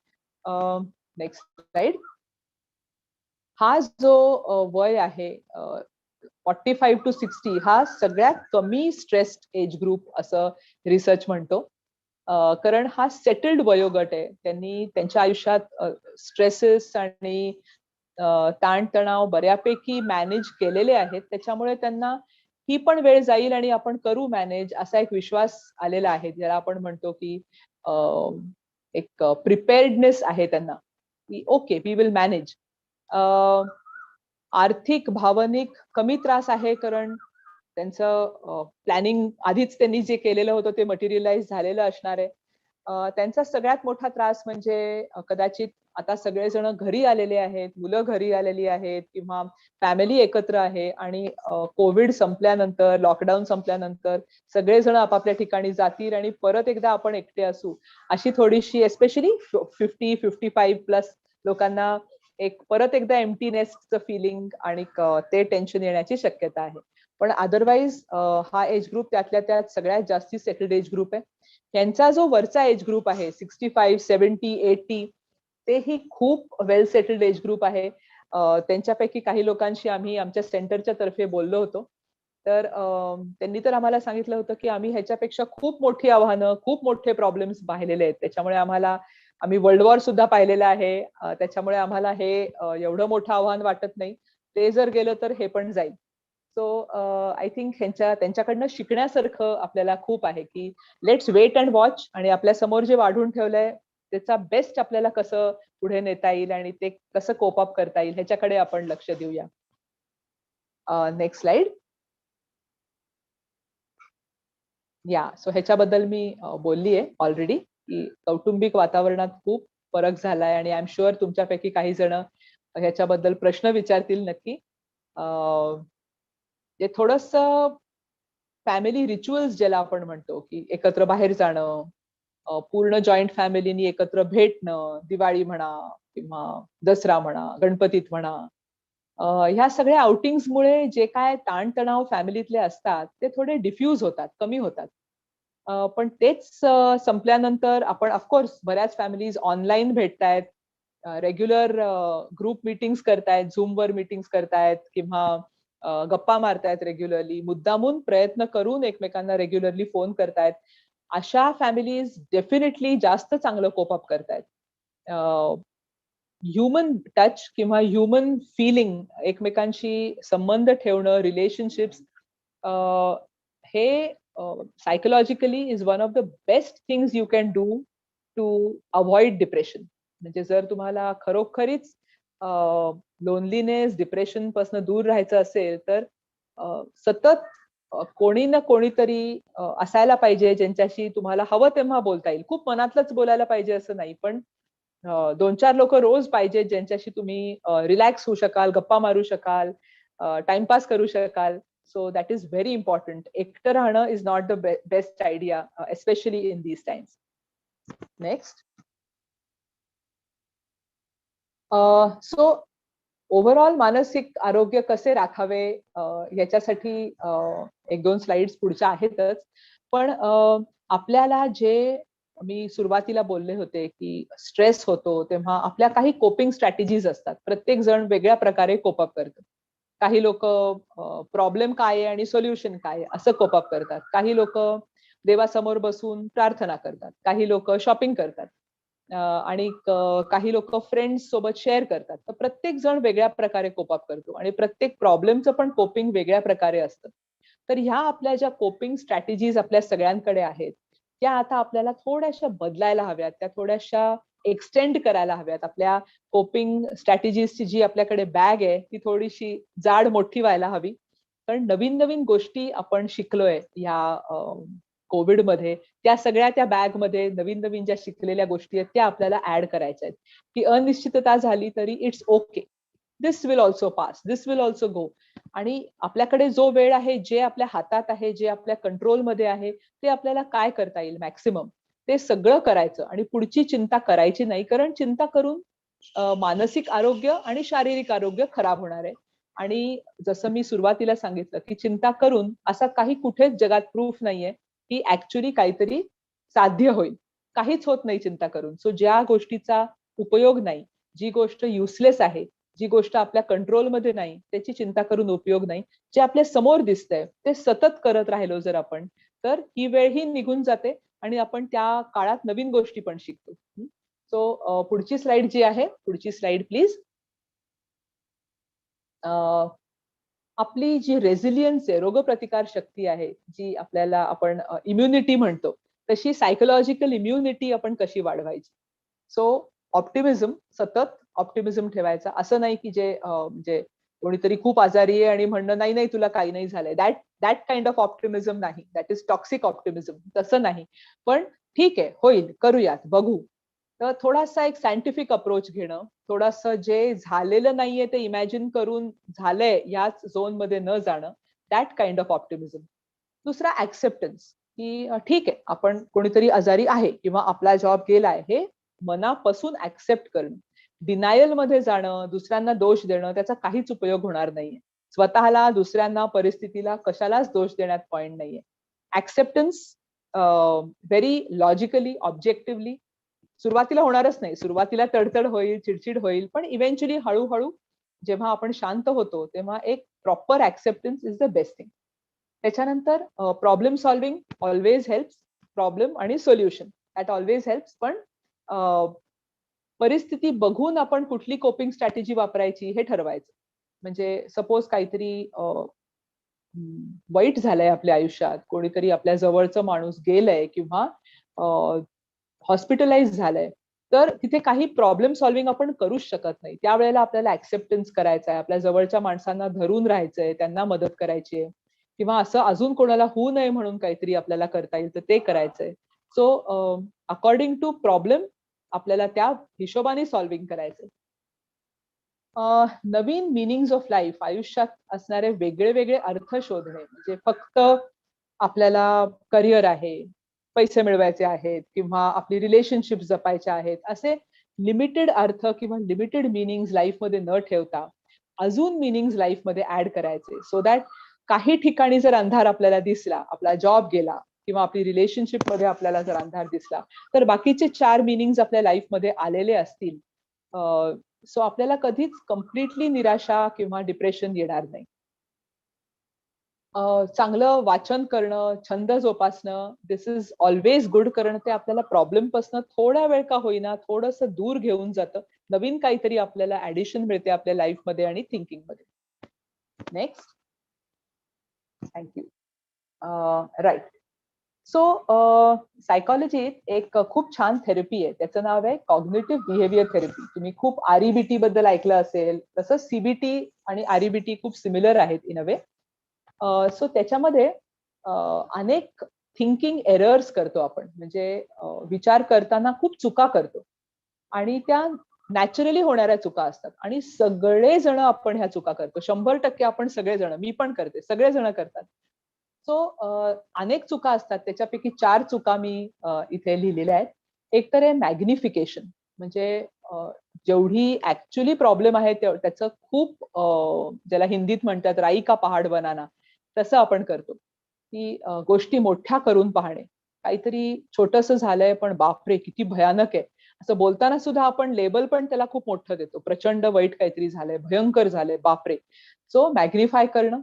Next slide. हा जो वय आहे 45 to 60, हा सगळ्यात कमी स्ट्रेस्ड एज ग्रुप असं रिसर्च म्हणतो. कारण हा सेटल्ड वयोगट आहे. त्यांनी त्यांच्या आयुष्यात स्ट्रेसेस आणि ताणतणाव बऱ्यापैकी मॅनेज केलेले आहेत. त्याच्यामुळे त्यांना ही पण वेळ जाईल आणि आपण करू मॅनेज असा एक विश्वास आलेला आहे, ज्याला आपण म्हणतो की एक प्रिपेअर्डनेस आहे त्यांना की ओके वी विल मॅनेज. आर्थिक भावनिक कमी त्रास आहे, कारण त्यांचं प्लॅनिंग आधीच त्यांनी जे केलेलं होतं ते मटेरियलाइज झालेलं असणार आहे. त्यांचा सगळ्यात मोठा त्रास म्हणजे कदाचित आता सगळेजण घरी आलेले आहेत, मुलं घरी आलेली आहेत किंवा फॅमिली एकत्र आहे आणि कोविड संपल्यानंतर, लॉकडाऊन संपल्यानंतर सगळेजण आपापल्या ठिकाणी जातील आणि परत एकदा आपण एकटे असू, अशी थोडीशी एस्पेशली 50-55+ लोकांना एक परत एकदा एम्प्टी नेस्टचं फिलिंग आणि ते टेन्शन येण्याची शक्यता आहे. पण अदरवाईज हा एज ग्रुप त्यातल्या त्यात सगळ्यात जास्ती सेटल्ड एज ग्रुप आहे. त्यांचा जो वरचा एज ग्रुप आहे 65, 70, 80, तेही खूप वेल सेटल्ड एज ग्रुप आहे. त्यांच्यापैकी काही लोकांशी आम्ही आमच्या सेंटरच्या तर्फे बोललो होतो. तर त्यांनी तर आम्हाला सांगितलं होतं की आम्ही ह्याच्यापेक्षा खूप मोठी आव्हानं, खूप मोठे प्रॉब्लेम्स पाहिलेले आहेत. त्याच्यामुळे आम्ही वर्ल्ड वॉर सुद्धा पाहिलेला आहे. त्याच्यामुळे आम्हाला हे एवढं मोठं आव्हान वाटत नाही. ते जर गेलं तर हे पण जाईल. सो आय थिंक त्यांच्याकडनं शिकण्यासारखं आपल्याला खूप आहे की लेट्स वेट अँड वॉच, आणि आपल्या समोर जे वाढून ठेवलंय त्याचा बेस्ट आपल्याला कसं पुढे नेता येईल आणि ते कसं कोप अप करता येईल ह्याच्याकडे आपण लक्ष देऊया. Next slide. या सो ह्याच्याबद्दल मी बोललीये ऑलरेडी की कौटुंबिक वातावरणात खूप फरक झालाय आणि आय एम शुअर तुमच्यापैकी काही जण ह्याच्याबद्दल प्रश्न विचारतील नक्की. जे थोडंसं फॅमिली रिच्युअल्स ज्याला आपण म्हणतो की एकत्र बाहेर जाणं, पूर्ण जॉईंट फॅमिलीनी एकत्र भेटणं, दिवाळी म्हणा किंवा दसरा म्हणा, गणपतीत म्हणा, ह्या सगळ्या आउटिंग्समुळे जे काय ताणतणाव फॅमिलीतले असतात ते थोडे डिफ्यूज होतात, कमी होतात. पण तेच संपल्यानंतर आपण ऑफकोर्स बऱ्याच फॅमिलीज ऑनलाईन भेटतायत, रेग्युलर ग्रुप मीटिंग्स करतायत, झूमवर मीटिंग्स करतायत किंवा गप्पा मारतायत रेग्युलरली, मुद्दामून प्रयत्न करून एकमेकांना रेग्युलरली फोन करतायत. अशा फॅमिलीज डेफिनेटली जास्त चांगलं कोपअप करतायत. ह्युमन टच किंवा ह्युमन फिलिंग, एकमेकांशी संबंध ठेवणं, रिलेशनशिप्स, हे psychologically is one of the best things you can do to avoid depression. म्हणजे जर तुम्हाला खरोखरीच लोनलीनेस, डिप्रेशन पासून दूर राहायचं असेल तर सतत कोणी ना कोणीतरी असायला पाहिजे ज्यांच्याशी तुम्हाला हवं तेव्हा बोलता येईल. खूप मनातलंच बोलायला पाहिजे असं नाही, पण 2-4 लोक रोज पाहिजेत ज्यांच्याशी तुम्ही रिलॅक्स होऊ शकाल, गप्पा मारू शकाल, टाइमपास करू शकाल. So that is very important. एकटं राहणं is not the best idea, especially in these times. Next. So overall मानसिक आरोग्य कसे राखावे याच्यासाठी 1-2 स्लाइड्स पुढच्या आहेतच, पण आपल्याला जे मी सुरुवातीला बोलले होते की स्ट्रेस होतो तेव्हा आपल्या काही कोपिंग स्ट्रॅटेजीज असतात. प्रत्येक जण वेगळ्या प्रकारे कोपअप करतात. काही लोक प्रॉब्लेम काय आहे आणि सोल्युशन काय आहे असं कोपअप करतात. काही लोक देवासमोर बसून प्रार्थना करतात. काही लोक शॉपिंग करतात आणि काही लोक फ्रेंड्स सोबत शेअर करतात. तर प्रत्येक जण वेगळ्या प्रकारे कोपअप करतो आणि प्रत्येक प्रॉब्लेमचं पण कोपिंग वेगळ्या प्रकारे असतं. तर ह्या आपल्या ज्या कोपिंग स्ट्रॅटेजीज आपल्या सगळ्यांकडे आहेत त्या आता आपल्याला थोड्याशा बदलायला हव्यात, त्या थोड्याशा एक्सटेंड करायला हव्यात. आपल्या कोपिंग स्ट्रॅटेजीजची जी आपल्याकडे बॅग आहे ती थोडीशी जाड मोठी व्हायला हवी. कारण नवीन नवीन गोष्टी आपण शिकलोय ह्या कोविडमध्ये, त्या सगळ्या त्या बॅग मध्ये नवीन नवीन ज्या शिकलेल्या गोष्टी आहेत त्या आपल्याला ऍड करायच्या आहेत. की अनिश्चितता झाली तरी it's okay, this will also pass, this will also go. आणि आपल्याकडे जो वेळ आहे, जे आपल्या हातात आहे, जे आपल्या कंट्रोलमध्ये आहे, ते आपल्याला काय करता येईल मॅक्सिमम ते सगळं करायचं आणि पुढची चिंता करायची नाही. कारण चिंता करून मानसिक आरोग्य आणि शारीरिक आरोग्य खराब होणार आहे. आणि जसं मी सुरुवातीला सांगितलं की चिंता करून असा काही कुठेच जगात प्रूफ नाहीये की ऍक्च्युअली काहीतरी साध्य होईल. काहीच होत नाही चिंता करून. सो ज्या गोष्टीचा उपयोग नाही, जी गोष्ट युजलेस आहे, जी गोष्ट आपल्या कंट्रोलमध्ये नाही, त्याची चिंता करून उपयोग नाही. जे आपल्या समोर दिसतंय ते सतत करत राहिलो जर आपण, तर ही वेळ ही निघून जाते आणि आपण त्या काळात नवीन गोष्टी पण शिकतो. सो पुढची स्लाइड जी आहे, पुढची स्लाइड प्लीज. आपली जी रेझिलियन्स आहे, रोगप्रतिकार शक्ती आहे, जी आपल्याला आपण इम्युनिटी म्हणतो, तशी सायकोलॉजिकल इम्युनिटी आपण कशी वाढवायची. सो ऑप्टिमिझम, सतत ऑप्टिमिझम ठेवायचा. असं नाही की म्हणजे कोणीतरी खूप आजारी आहे आणि म्हणणं नाही नाही तुला काही नाही झालंय, दॅट काइंड ऑफ ऑप्टिमिझम नाही, दॅट इज टॉक्सिक ऑप्टिमिझम. तसं नाही, पण ठीक आहे, होईल, करूयात, बघू. तर थोडासा एक सायंटिफिक अप्रोच घेणं, थोडंसं जे झालेलं नाहीये ते इमॅजिन करून झालंय याच झोन मध्ये न जाणं, दॅट काइंड ऑफ ऑप्टिमिझम. दुसरा ऍक्सेप्टन्स, की ठीक आहे आपण कोणीतरी आजारी आहे किंवा आपला जॉब गेलाय हे मनापासून ऍक्सेप्ट करणं. डिनायल मध्ये जाणं, दुसऱ्यांना दोष देणं, त्याचा काहीच उपयोग होणार नाहीये. स्वतःला, दुसऱ्यांना, परिस्थितीला कशालाच दोष देण्यात पॉइंट नाहीये. Acceptance very logically, objectively. सुरुवातीला होणारच नाही, सुरुवातीला तडतड होईल, चिडचिड होईल, पण इव्हेंच्युअली हळूहळू जेव्हा आपण शांत होतो तेव्हा एक proper acceptance is the best thing. त्याच्यानंतर problem solving always helps. Problem आणि सोल्युशन दॅट ऑलवेज हेल्प्स. पण परिस्थिती बघून आपण कुठली कोपिंग स्ट्रॅटेजी वापरायची हे ठरवायचं. म्हणजे सपोज काहीतरी वाईट झालंय आपल्या आयुष्यात, कोणीतरी आपल्या जवळचं माणूस गेलंय किंवा हॉस्पिटलाइज झालंय, तर तिथे काही प्रॉब्लेम सॉल्व्हिंग आपण करूच शकत नाही. त्यावेळेला आपल्याला ऍक्सेप्टन्स करायचा आहे, आपल्या जवळच्या माणसांना धरून राहायचंय, त्यांना मदत करायची आहे, किंवा असं अजून कोणाला होऊ नये म्हणून काहीतरी आपल्याला करता येईल तर ते करायचंय. सो अकॉर्डिंग टू प्रॉब्लेम आपल्याला त्या हिशोबाने सॉल्व्हिंग करायचंय. नवीन मिनिंग्स ऑफ लाईफ, आयुष्यात असणारे वेगळे वेगळे अर्थ शोधणे. म्हणजे फक्त आपल्याला करिअर आहे, पैसे मिळवायचे आहेत किंवा आपली रिलेशनशिप जपायचे आहेत, असे लिमिटेड अर्थ किंवा लिमिटेड मिनिंग्स लाईफमध्ये न ठेवता अजून मिनिंग्स लाईफमध्ये ऍड करायचे. सो दॅट काही ठिकाणी जर अंधार आपल्याला दिसला, आपला जॉब गेला किंवा आपली रिलेशनशिप मध्ये आपल्याला जर अंधार दिसला, तर बाकीचे 4 मिनिंग्स आपल्या लाईफमध्ये आलेले असतील. सो आपल्याला कधीच कम्प्लिटली निराशा किंवा डिप्रेशन येणार नाही. चांगलं वाचन करणं, छंद जोपासणं, दिस इज ऑलवेज गुड. कारण ते आपल्याला प्रॉब्लेम पासून थोडा वेळ का होईना थोडंसं दूर घेऊन जातं. नवीन काहीतरी आपल्याला ऍडिशन मिळते आपल्या लाईफमध्ये आणि थिंकिंग मध्ये. नेक्स्ट. थँक्यू. राईट. सो सायकॉलॉजीत एक खूप छान थेरपी आहे, त्याचं नाव आहे कॉग्निटिव्ह बिहेवियर थेरपी. तुम्ही खूप REBT बद्दल ऐकलं असेल. तसंच CBT आणि REBT खूप सिमिलर आहेत इन अ वे. सो त्याच्यामध्ये अनेक थिंकिंग एरर्स करतो आपण, म्हणजे विचार करताना खूप चुका करतो आणि त्या नॅचरली होणाऱ्या चुका असतात आणि सगळेजण आपण ह्या चुका करतो. 100% आपण सगळेजण, मी पण करते, सगळेजण करतात. सो अनेक चुका असतात, त्याच्यापैकी 4 चुका मी इथे लिहिलेल्या आहेत. एक तर आहे मॅग्निफिकेशन, म्हणजे जेवढी ऍक्च्युअली प्रॉब्लेम आहे त्याचं खूप ज्याला हिंदीत म्हणतात राई का पहाड बनाना, तसं आपण करतो. की गोष्टी मोठ्या करून पाहणे. काहीतरी छोटंसं झालंय पण बापरे किती भयानक आहे असं बोलताना सुद्धा आपण लेबल पण त्याला खूप मोठं देतो. प्रचंड वाईट काहीतरी झालंय, भयंकर झालंय, बापरे. सो मॅग्निफाय करणं.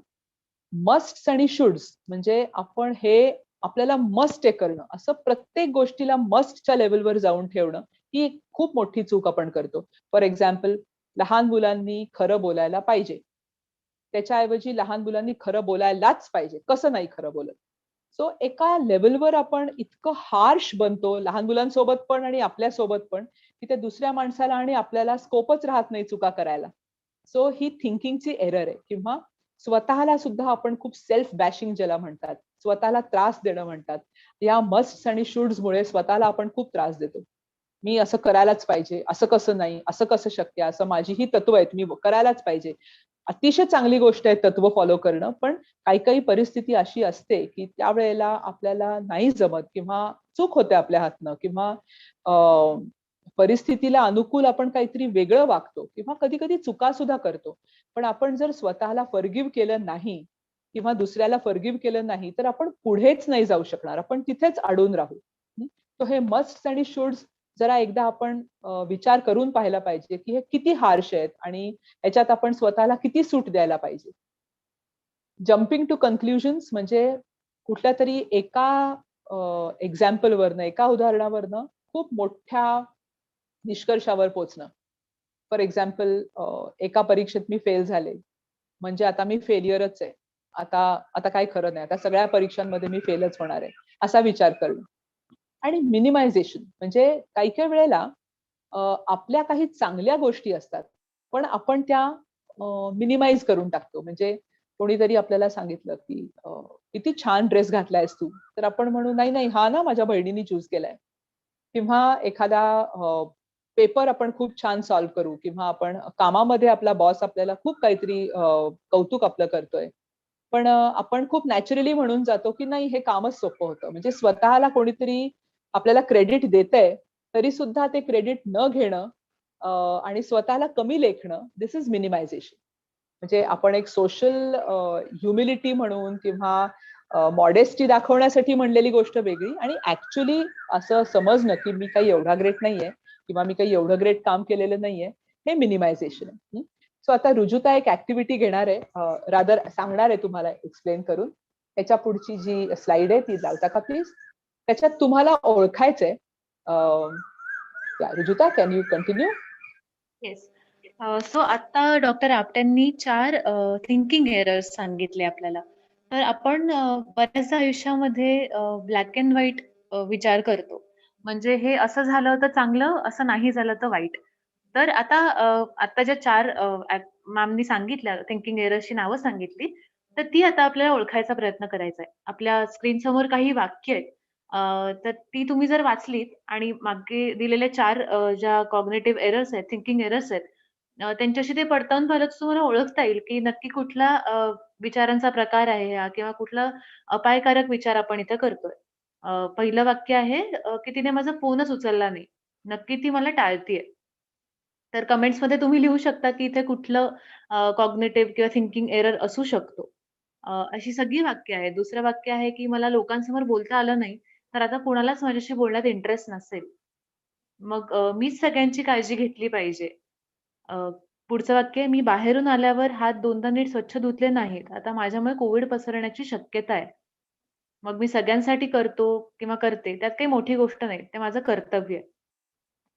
मस्ट्स आणि शुड्स, म्हणजे आपण हे आपल्याला मस्ट आहे करणं, असं प्रत्येक गोष्टीला मस्टच्या लेवलवर जाऊन ठेवणं, ही खूप मोठी चूक आपण करतो. फॉर एक्झाम्पल, लहान मुलांनी खरं बोलायला पाहिजे, त्याच्याऐवजी लहान मुलांनी खरं बोलायलाच पाहिजे, कसं नाही खरं बोलत. सो एका लेवलवर आपण इतकं हार्श बनतो लहान मुलांसोबत पण आणि आपल्यासोबत पण, की त्या दुसऱ्या माणसाला आणि आपल्याला स्कोपच राहत नाही चुका करायला. सो ही थिंकिंगची एरर आहे. किंवा स्वतःला सुद्धा आपण खूप सेल्फ बॅशिंग ज्याला म्हणतात, स्वतःला त्रास देणं म्हणतात. या मस्ट आणि शुड्स मुळे स्वतःला आपण खूप त्रास देतो. मी असं करायलाच पाहिजे, असं कसं नाही, असं कसं शक्य, असं माझी ही तत्व आहेत, मी करायलाच पाहिजे. अतिशय चांगली गोष्ट आहे तत्व फॉलो करणं, पण काही काही परिस्थिती अशी असते की त्यावेळेला आपल्याला नाही जमत किंवा चूक होते आपल्या हातनं, किंवा परिस्थितीला अनुकूल आपण काहीतरी वेगळं वागतो किंवा कधी कधी चुका सुद्धा करतो. पण आपण जर स्वतःला फॉरगिव्ह केलं नाही किंवा दुसऱ्याला फॉरगिव्ह केलं नाही तर आपण पुढेच नाही जाऊ शकणार, आपण तिथेच अडून राहू. तो हे मस्ट आणि शुड्स जरा एकदा आपण विचार करून पाहायला पाहिजे की हे किती हार्श आहेत आणि याच्यात आपण स्वतःला किती सूट द्यायला पाहिजे. जम्पिंग टू कन्क्लुजन्स म्हणजे कुठल्या तरी एका एक्झाम्पलवरनं, एका उदाहरणावरनं खूप मोठ्या निष्कर्षावर पोहोचणं. फॉर एक्झाम्पल, एका परीक्षेत मी फेल झाले, म्हणजे आता मी फेलियरच आहे, आता आता काय खरं नाही, आता सगळ्या परीक्षांमध्ये मी फेलच होणार आहे, असा विचार करणं. आणि मिनिमायझेशन म्हणजे काही काही वेळेला आपल्या काही चांगल्या गोष्टी असतात पण आपण त्या मिनिमाइज करून टाकतो. म्हणजे कोणीतरी आपल्याला सांगितलं की किती छान ड्रेस घातलायस तू, तर आपण म्हणू नाही नाही हा ना माझ्या बहिणीने चूज केलाय. किंवा एखादा पेपर आपण खूप छान सॉल्व्ह करू, किंवा आपण कामामध्ये आपला बॉस आपल्याला खूप काहीतरी कौतुक आपलं करतोय, पण आपण खूप नॅचरली म्हणून जातो की नाही हे कामच सोपं होतं. म्हणजे स्वतःला कोणीतरी आपल्याला क्रेडिट देतंय तरी सुद्धा ते क्रेडिट न घेणं आणि स्वतःला कमी लेखणं, दिस इज मिनिमायझेशन. म्हणजे आपण एक सोशल ह्युमिलिटी म्हणून किंवा मॉडेस्टी दाखवण्यासाठी म्हणलेली गोष्ट वेगळी, आणि ऍक्च्युली असं समजणं की मी काही एवढा ग्रेट नाहीये किंवा मी काही एवढं ग्रेट काम केलेलं नाहीये, हे मिनिमायझेशन आहे. सो आता रुजुता एक ऍक्टिव्हिटी घेणार आहे, रादर सांगणार आहे तुम्हाला एक्सप्लेन करून. त्याच्या पुढची जी स्लाइड आहे ती लावता का प्लीज. त्याच्यात तुम्हाला ओळखायचंय. Rujuta, can you continue? Yes. So आता डॉक्टर आपट्यांनी 4 थिंकिंग एरर्स सांगितले आपल्याला. तर आपण बऱ्याचदा आयुष्यामध्ये ब्लॅक अँड व्हाईट विचार करतो. म्हणजे हे असं झालं तर चांगलं, असं नाही झालं तर वाईट. तर आता ज्या 4 मॅमनी सांगितल्या थिंकिंग एरर्सची नावं सांगितली, तर ती आता आपल्याला ओळखायचा प्रयत्न करायचा आहे. आपल्या स्क्रीनसमोर काही वाक्य आहेत. तर ती तुम्ही जर वाचलीत आणि मागे दिलेल्या 4 ज्या कॉग्निटिव्ह एरर्स आहेत, थिंकिंग एरर्स आहेत, त्यांच्याशी ते पडताळून पाहिलं तर तुम्हाला ओळखता येईल, की नक्की कुठला विचारांचा प्रकार आहे हा किंवा कुठला अपायकारक विचार आपण इथं करतोय. पहिलं वाक्य आहे की तिने माझा फोनच उचलला नाही. नक्की ती मला टाळतीये. तर कमेंट्समध्ये तुम्ही लिहू शकता, की इथे कुठलं कॉग्निटिव्ह किंवा थिंकिंग एरर असू शकतो. अशी सगळी वाक्य आहेत. दुसरं वाक्य आहे, की मला लोकांसमोर बोलता आलं नाही, तर आता कोणालाच माझ्याशी बोलण्यात इंटरेस्ट नसेल. मग मीच सगळ्यांची काळजी घेतली पाहिजे. अ, पुढचं वाक्य आहे, मी बाहेरून आल्यावर हात दोनदा नीट स्वच्छ धुतले नाहीत. आता माझ्यामुळे कोविड पसरण्याची शक्यता आहे. मग मी सगळ्यांसाठी करतो किंवा करते, त्यात काही मोठी गोष्ट नाही. ते माझं कर्तव्य आहे.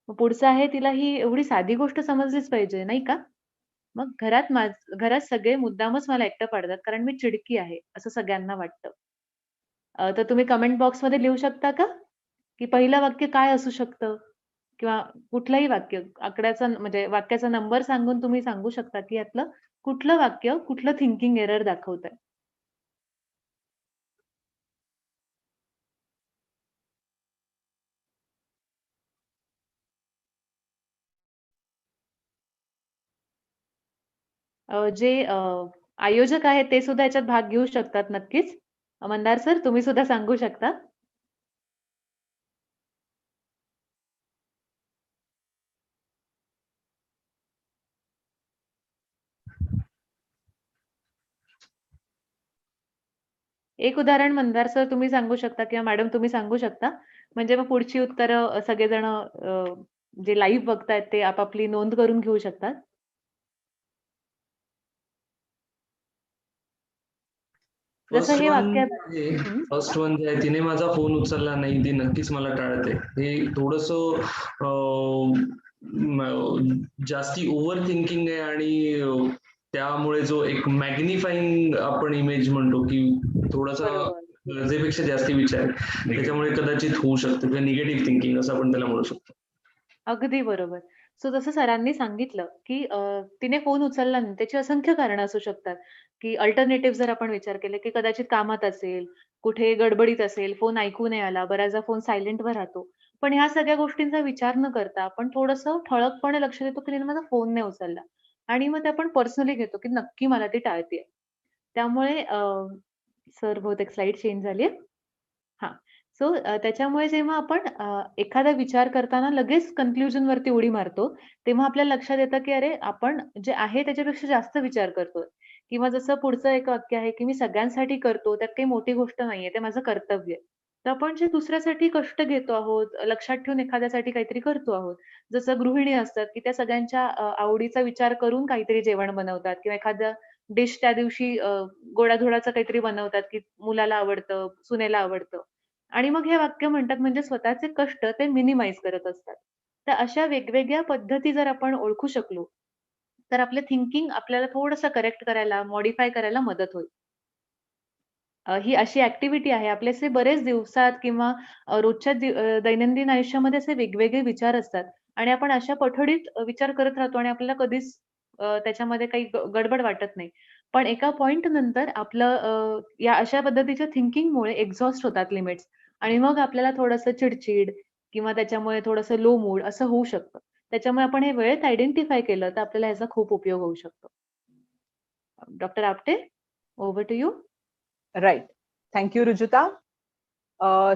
मग पुढचं आहे, तिला ही एवढी साधी गोष्ट समजलीच पाहिजे, नाही का? मग घरात सगळे मुद्दामच मला एकटं पाडतात, कारण मी चिडकी आहे, असं सगळ्यांना वाटतं. तर तुम्ही कमेंट बॉक्समध्ये लिहू शकता का? की पहिलं वाक्य काय असू शकतं? किंवा कुठलंही वाक्य म्हणजे वाक्याचा नंबर सांगून तुम्ही सांगू शकता, की यातलं कुठलं वाक्य कुठलं थिंकिंग एरर दाखवतंय? जे आयोजक आहेत ते सुद्धा याच्यात भाग घेऊ शकतात नक्कीच. मंदार सर तुम्ही सुद्धा सांगू शकता. एक उदाहरण मंदार सर तुम्ही सांगू शकता किंवा मॅडम तुम्ही सांगू शकता. म्हणजे मग पुढची उत्तरं सगळेजण जे लाईव्ह बघतायत ते आपापली नोंद करून घेऊ शकतात. जसं हे वाक्य हं. फर्स्ट वन जे आहे तिने माझा फोन उचलला नाही, ती नक्कीच मला टाळते. हे थोडंसं जास्ती ओव्हर थिंकिंग आहे आणि त्यामुळे जो एक मॅग्निफाईंग आपण इमेज म्हणतो की थोडासा बरोबर. गरजेपेक्षा जास्ती विचार आहे. त्याच्यामुळे कदाचित होऊ शकतं किंवा निगेटिव्ह थिंकिंग असं आपण त्याला म्हणू शकतो. अगदी बरोबर. सो जसं सरांनी सांगितलं, की तिने फोन उचलला नाही त्याची असंख्य कारणं असू शकतात, की अल्टरनेटिव्ह जर आपण विचार केले, की कदाचित कामात असेल, कुठे गडबडीत असेल, फोन ऐकू नाही आला, बऱ्याचदा फोन सायलेंटवर राहतो. पण ह्या सगळ्या गोष्टींचा विचार न करता आपण थोडंसं ठळकपणे लक्ष देतो, की तिने माझा फोन नाही उचलला आणि मग ते आपण पर्सनली घेतो, की नक्की मला ती टाळतेय. त्यामुळे सर बहुतेक स्लाईड चेंज झाली आहे. हां. सो त्याच्यामुळे जेव्हा आपण एखादा विचार करताना लगेच कन्क्लुजन वरती उडी मारतो, तेव्हा आपल्या लक्षात येतं, की अरे आपण जे आहे त्याच्यापेक्षा जास्त विचार करतोय किंवा जसं पुढचं एक वाक्य आहे, की मी सगळ्यांसाठी करतो, त्यात काही मोठी गोष्ट नाहीये, ते माझं कर्तव्य आहे. तर आपण जे दुसऱ्यासाठी कष्ट घेतो आहोत, लक्षात ठेवून एखाद्यासाठी काहीतरी करतो आहोत. जसं गृहिणी असतात, की त्या सगळ्यांच्या आवडीचा विचार करून काहीतरी जेवण बनवतात किंवा एखादं डिश त्या दिवशी गोडाधोडाचं काहीतरी बनवतात, की मुलाला आवडतं, सुनेला आवडतं. आणि मग हे वाक्य म्हणतात म्हणजे स्वतःचे कष्ट ते मिनिमाइज करत असतात. तर अशा वेगवेगळ्या पद्धती जर आपण ओळखू शकलो, तर आपलं थिंकिंग आपल्याला थोडंसं करेक्ट करायला, मॉडिफाय करायला मदत होईल. ही अशी ॲक्टिव्हिटी आहे. आपले असे बरेच दिवसात किंवा रोजच्या दैनंदिन आयुष्यामध्ये असे वेगवेगळे विचार असतात आणि आपण अशा पठडीत विचार करत राहतो आणि आपल्याला कधीच त्याच्यामध्ये काही गडबड वाटत नाही. पण एका पॉइंट नंतर आपलं या अशा पद्धतीच्या थिंकिंगमुळे एक्झॉस्ट होतात लिमिट्स आणि मग आपल्याला थोडंसं चिड किंवा त्याच्यामुळे थोडंसं लो मूड असं होऊ शकतं. त्याच्यामुळे आपण हे वेळेत आयडेंटिफाय केलं तर आपल्याला ह्याचा खूप उपयोग होऊ शकतो. Doctor Apte, over to you. Right. Thank you Rujuta.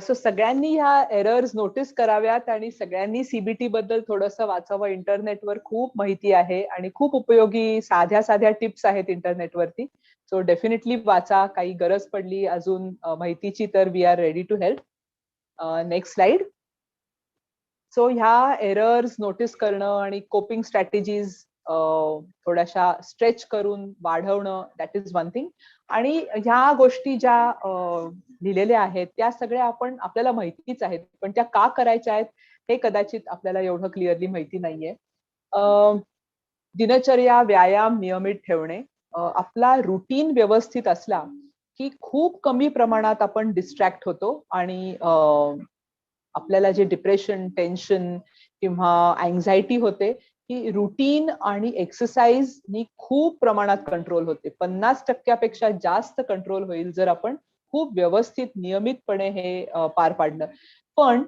So सगळ्यांनी ह्या एरर्स नोटीस कराव्यात आणि सगळ्यांनी सीबीटी बद्दल थोडंसं वाचावं. इंटरनेटवर खूप माहिती आहे आणि खूप उपयोगी साध्या साध्या टिप्स आहेत इंटरनेटवरती. सो डेफिनेटली वाचा. काही गरज पडली अजून माहितीची तर we are ready to help. Next slide. So ह्या एरर्स नोटीस करणं आणि कोपिंग स्ट्रॅटेजीज थोड्याशा स्ट्रेच करून वाढवणं दॅट इज वन थिंग. आणि ह्या गोष्टी ज्या लिहिलेल्या आहेत त्या सगळ्या आपल्याला माहितीच आहेत, पण त्या का करायच्या आहेत हे कदाचित आपल्याला एवढं क्लिअरली माहिती नाहीये. दिनचर्या, व्यायाम नियमित ठेवणे, आपला रुटीन व्यवस्थित असला की खूप कमी प्रमाणात आपण डिस्ट्रॅक्ट होतो आणि आपल्याला जे डिप्रेशन, टेन्शन किंवा अँझायटी होते की रुटीन आणि एक्सरसाइज नी खूप प्रमाणात कंट्रोल होते. 50% पेक्षा जास्त कंट्रोल होईल जर आपण खूप व्यवस्थित नियमितपणे हे पार पाडलं. पण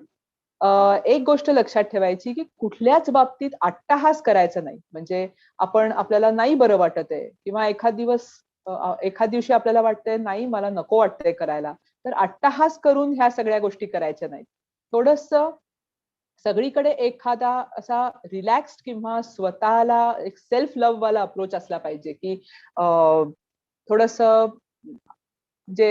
एक गोष्ट लक्षात ठेवायची की कुठल्याच बाबतीत अट्टाहास करायचा नाही. म्हणजे आपल्याला नाही बरं वाटत आहे किंवा एखाद दिवशी आपल्याला वाटतंय नाही मला नको वाटतंय करायला, तर अट्टाहास करून ह्या सगळ्या गोष्टी करायच्या नाहीत. थोडंसं सगळीकडे एखादा असा रिलॅक्स्ड किंवा स्वतःला एक सेल्फ लव्ह वाला अप्रोच असला पाहिजे की थोडंसं जे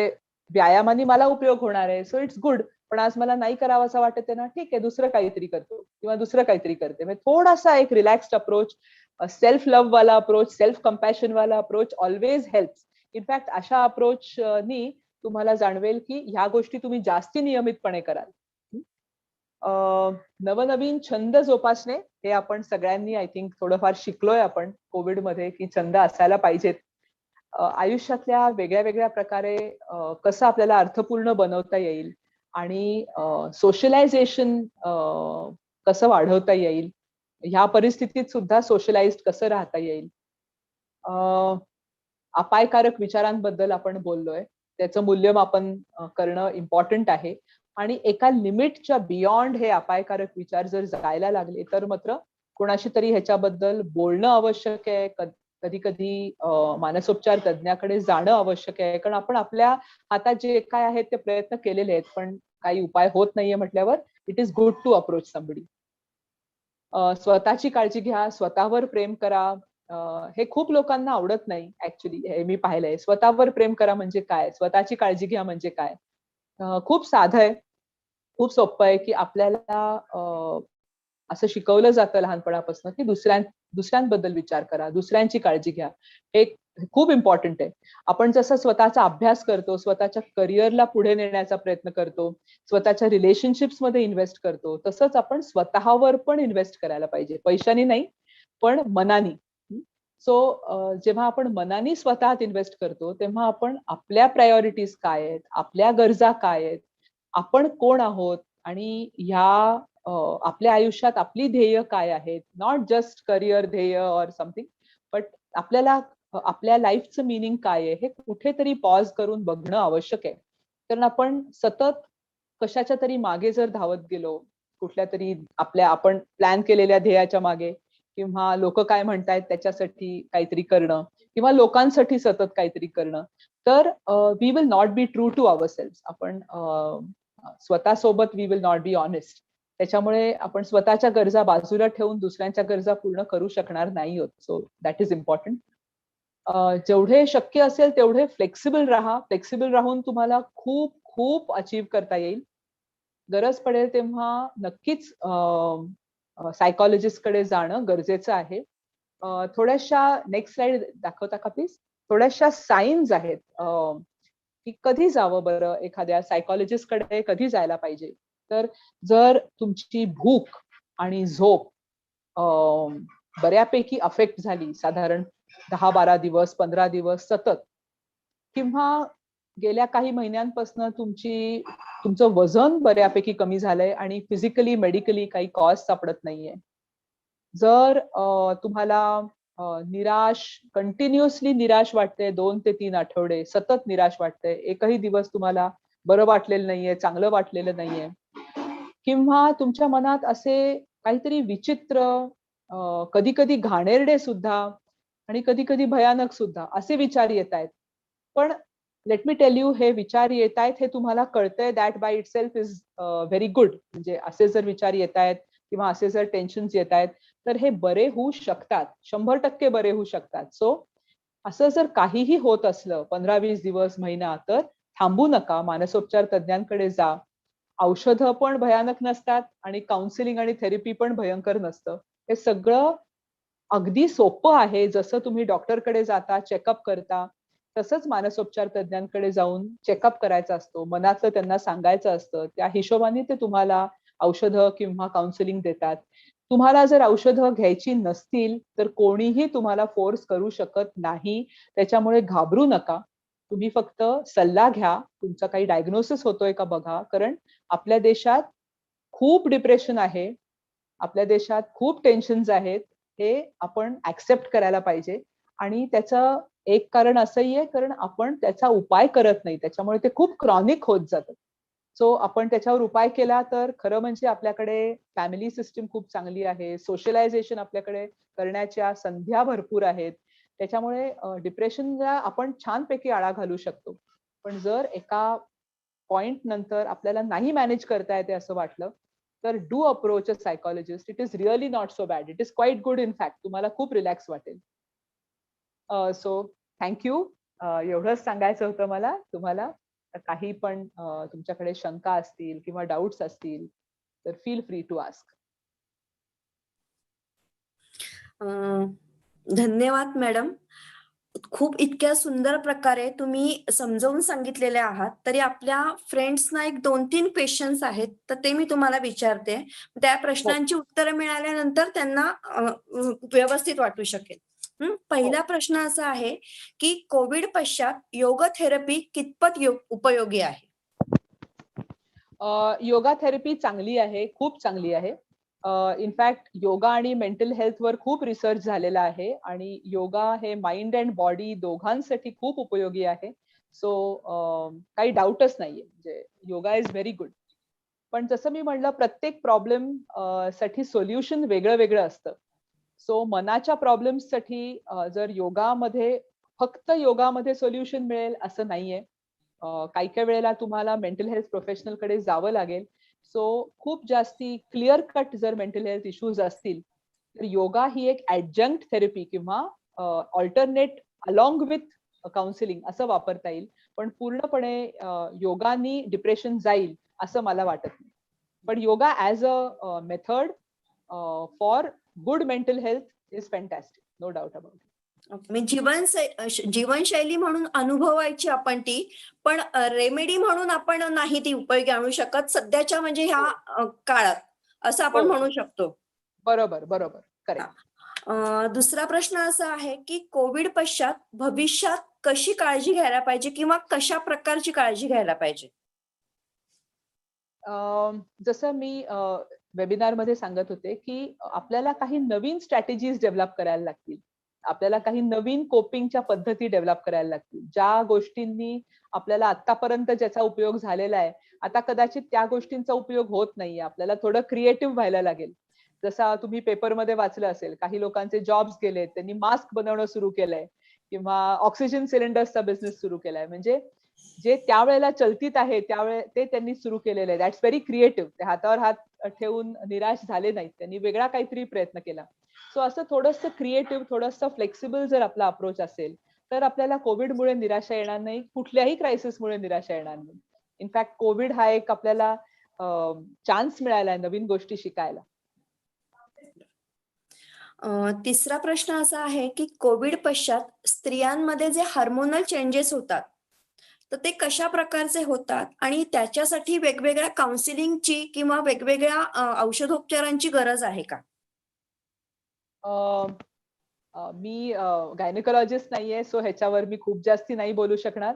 व्यायामाने मला उपयोग होणार आहे, सो इट्स गुड. पण आज मला नाही करावासा वाटत आहे ना, ठीक आहे दुसरं काहीतरी करतो किंवा दुसरं काहीतरी करते. म्हणजे थोडासा एक रिलॅक्स्ड अप्रोच सेल्फ लव्ह वाला अप्रोच, सेल्फ कंपॅशन वाला अप्रोच ऑलवेज हेल्प्स. इनफॅक्ट अशा अप्रोचनी तुम्हाला जाणवेल की ह्या गोष्टी तुम्ही जास्ती नियमितपणे कराल. नवनवीन छंद जोपासणे हे आपण सगळ्यांनी आय थिंक थोडंफार शिकलोय आपण कोविडमध्ये की छंद असायला पाहिजेत. आयुष्यातल्या वेगळ्या वेगळ्या प्रकारे कसं आपल्याला अर्थपूर्ण बनवता येईल आणि सोशलायझेशन कसं वाढवता येईल, ह्या परिस्थितीत सुद्धा सोशलाइज्ड कसं राहता येईल. अपायकारक विचारांबद्दल आपण बोललोय, त्याचं मूल्यमापन करणं इम्पॉर्टंट आहे आणि एका लिमिटच्या बियॉन्ड हे अपायकारक विचार जर जायला लागले तर मात्र कोणाशी तरी ह्याच्याबद्दल बोलणं आवश्यक आहे. कधी कधी मानसोपचार तज्ज्ञाकडे जाणं आवश्यक आहे, कारण आपण आपल्या हातात जे काय आहेत ते प्रयत्न केलेले आहेत, पण काही उपाय होत नाहीये म्हटल्यावर it is good to approach somebody. स्वतःची काळजी घ्या, स्वतःवर प्रेम करा. हे खूप लोकांना आवडत नाही ऍक्च्युली, हे मी पाहिलंय. स्वतःवर प्रेम करा म्हणजे काय, स्वतःची काळजी घ्या म्हणजे काय. खूप साधं आहे, खूप सोपं आहे की आपल्याला असं शिकवलं जातं लहानपणापासून की दुसऱ्यांबद्दल विचार करा, दुसऱ्यांची काळजी घ्या. हे खूप इम्पॉर्टंट आहे. आपण जसं स्वतःचा अभ्यास करतो, स्वतःच्या करिअरला पुढे नेण्याचा प्रयत्न करतो, स्वतःच्या रिलेशनशिप्स मध्ये इन्व्हेस्ट करतो, तसंच आपण स्वतःवर पण इन्व्हेस्ट करायला पाहिजे. पैशानी नाही, पण मनानी. सो जेव्हा आपण मनानी स्वतःत इन्व्हेस्ट करतो तेव्हा आपण आपल्या प्रायोरिटीज काय आहेत, आपल्या गरजा काय आहेत, आपण कोण आहोत आणि ह्या आपल्या आयुष्यात आपली ध्येय काय आहेत, नॉट जस्ट करिअर ध्येय ऑर समथिंग, बट आपल्याला आपल्या लाईफचं मिनिंग काय आहे हे कुठेतरी पॉज करून बघणं आवश्यक आहे. कारण आपण सतत कशाच्या तरी मागे जर धावत गेलो, कुठल्या तरी आपण प्लॅन केलेल्या ध्येयाच्या मागे, किंवा लोक काय म्हणतायत त्याच्यासाठी काहीतरी करणं, किंवा लोकांसाठी सतत काहीतरी करणं, तर we will not be true to our self. आपण स्वतःसोबत we will not be honest. त्याच्यामुळे आपण स्वतःच्या गरजा बाजूला ठेवून दुसऱ्यांच्या गरजा पूर्ण करू शकणार नाही आहोत. So that is important. जेवढे शक्य असेल तेवढे फ्लेक्सिबल राहा. फ्लेक्सिबल राहून तुम्हाला खूप खूप अचीव्ह करता येईल. गरज पडेल तेव्हा नक्कीच सायकॉलॉजिस्टकडे जाणं गरजेचं आहे. थोड्याशा नेक्स्ट स्लाइड दाखवता का प्लीज? थोड्याशा साईन्स आहेत की कधी जावं बरं, एखाद्या सायकॉलॉजिस्टकडे कधी जायला पाहिजे. तर जर तुमची भूक आणि झोप बऱ्यापैकी अफेक्ट झाली, साधारण 10-12 दिवस 15 दिवस सतत, किंवा गेल्या काही महिन्यांपासून तुमचं वजन बऱ्यापैकी कमी झालंय आणि फिजिकली मेडिकली काही कॉज सापडत नाहीये, जर तुम्हाला कंटिन्युअसली निराश वाटते, 2 ते 3 आठवडे सतत निराश वाटते, एकही दिवस तुम्हाला बरं वाटलेलं नाहीये, चांगलं वाटलेलं नाहीये, किंवा तुमच्या मनात असे काहीतरी विचित्र, कधी कधी घाणेरडे सुद्धा आणि कधी कधी भयानक सुद्धा असे विचार येत आहेत, पण लेट मी टेल यू, हे विचार येत आहेत हे तुम्हाला कळतंय, that by it self is very good. म्हणजे असे जर विचार येत आहेत किंवा असे जर टेन्शन्स येत आहेत तर हे बरे होऊ शकतात, 100% बरे होऊ शकतात. सो असं जर काहीही होत असलं 15-20 दिवस, महिना, तर थांबू नका, मानसोपचार तज्ज्ञांकडे जा. औषधं पण भयानक नसतात आणि काउन्सिलिंग आणि थेरपी पण भयंकर नसतं. हे सगळं अगदी सोपं आहे. जसं तुम्ही डॉक्टरकडे जाता, चेकअप करता, तसंच मानसोपचार तज्ज्ञांकडे जाऊन चेकअप करायचा असतो, मनातलं त्यांना सांगायचं असतं, त्या हिशोबाने ते तुम्हाला औषधं किंवा काउन्सिलिंग देतात. तुम्हाला जर औषधं घ्यायची नसतील तर कोणीही तुम्हाला फोर्स करू शकत नाही. त्याच्यामुळे घाबरू नका. तुम्ही फक्त सल्ला घ्या, तुमचा काही डायग्नोसिस होतोय का बघा. कारण आपल्या देशात खूप डिप्रेशन आहे, आपल्या देशात खूप टेन्शन्स आहेत, हे आपण ऍक्सेप्ट करायला पाहिजे. आणि त्याचं एक कारण असंही आहे, कारण आपण त्याचा उपाय करत नाही, त्याच्यामुळे ते खूप क्रॉनिक होत जातं. सो आपण त्याच्यावर उपाय केला तर खरं म्हणजे आपल्याकडे फॅमिली सिस्टीम खूप चांगली आहे, सोशलायझेशन आपल्याकडे करण्याच्या संध्या भरपूर आहेत. त्याच्यामुळे डिप्रेशनला आपण छानपैकी आळा घालू शकतो. पण जर एका पॉइंट नंतर आपल्याला नाही मॅनेज करता येते असं वाटलं तर do approach a psychologist. It is really not so bad, it is quite good. In fact तुम्हाला खूप रिलॅक्स वाटेल. So thank you. एवढंच सांगायचं होतं मला तुम्हाला. काही पण तुमच्याकडे शंका असतील किंवा डाऊट्स असतील तर फील फ्री टू आस्क. धन्यवाद मॅडम. खूप इतक्या सुंदर प्रकारे तुम्ही समजावून सांगितलेले आहात. तरी आपल्या फ्रेंड्सना एक 2-3 क्वेशन्स आहेत, तर ते मी तुम्हाला विचारते. त्या हो, प्रश्नांची उत्तरं मिळाल्यानंतर त्यांना व्यवस्थित वाटू शकेल. हो. पहिला प्रश्न असा आहे, की कोविड पश्चात योग थेरपी कितपत उपयोगी आहे? योगा थेरपी चांगली आहे, खूप चांगली आहे. इनफॅक्ट योगा आणि मेंटल हेल्थवर खूप रिसर्च झालेला आहे आणि योगा हे माइंड अँड बॉडी दोघांसाठी खूप उपयोगी आहे. सो काही डाऊटच नाहीये. म्हणजे योगा इज व्हेरी गुड. पण जसं मी म्हणलं प्रत्येक प्रॉब्लेम साठी सोल्युशन वेगळं-वेगळं असतं. सो मनाच्या प्रॉब्लेम्ससाठी जर फक्त योगामध्ये सोल्युशन मिळेल असं नाहीये. काही-काही वेळेला तुम्हाला मेंटल हेल्थ प्रोफेशनलकडे जावं लागेल. सो खूप जास्ती क्लिअर कट जर मेंटल हेल्थ इश्यूज असतील, तर योगा ही एक ॲडजंक्ट थेरपी किंवा अल्टरनेट अलोंग विथ काउन्सिलिंग असं वापरता येईल. पण पूर्णपणे योगानी डिप्रेशन जाईल असं मला वाटत नाही. पण yoga as a method for good mental health is fantastic. No doubt about it. म्हणजे जीवनशैली म्हणून अनुभवायची आपण ती, पण रेमेडी म्हणून आपण नाही ती उपयोगी आणू शकत सध्याच्या म्हणजे ह्या हो, काळात, असं हो, आपण म्हणू हो. शकतो. बरोबर, बरोबर. हां. करेक्ट. दुसरा प्रश्न असा आहे, की कोविड पश्चात भविष्यात कशी काळजी घ्यायला पाहिजे किंवा कशा प्रकारची काळजी घ्यायला पाहिजे? जसं मी वेबिनारमध्ये सांगत होते, की आपल्याला काही नवीन स्ट्रॅटेजीज डेव्हलप करायला लागतील. आपल्याला काही नवीन कोपिंगच्या पद्धती डेव्हलप करायला लागतील. ज्या गोष्टींनी आपल्याला आत्तापर्यंत ज्याचा उपयोग झालेला आहे, आता कदाचित त्या गोष्टींचा उपयोग होत नाहीये. आपल्याला थोडं क्रिएटिव्ह व्हायला लागेल. जसा तुम्ही पेपरमध्ये वाचलं असेल, काही लोकांचे जॉब्स गेलेत, त्यांनी मास्क बनवणं सुरू केलंय किंवा ऑक्सिजन सिलिंडर्सचा बिझनेस सुरू केलाय. म्हणजे जे त्यावेळेला चलतीत आहे ते त्यांनी सुरू केलेलं आहे. That's very creative. ते हातावर हात ठेवून निराश झाले नाहीत. त्यांनी वेगळा काहीतरी प्रयत्न केला. सो असं थोडंसं क्रिएटिव्ह, थोडंसं फ्लेक्सिबल जर आपला अप्रोच असेल, तर आपल्याला कोविडमुळे निराशा येणार नाही. कुठल्याही क्रायसिसमुळे निराशा येणार नाही. इनफॅक्ट कोविड हा एक आपल्याला चान्स मिळाला आहे नवीन गोष्टी शिकायला. तिसरा प्रश्न असा आहे, की कोविड पश्चात स्त्रियांमध्ये जे हार्मोनल चेंजेस होतात, तर ते कशा प्रकारचे होतात आणि त्याच्यासाठी वेगवेगळ्या काउन्सिलिंगची किंवा वेगवेगळ्या औषधोपचारांची गरज आहे का? अ, मी गायनेकॉलॉजिस्ट नाहीये, सो ह्याच्यावर मी खूप जास्ती नाही बोलू शकणार.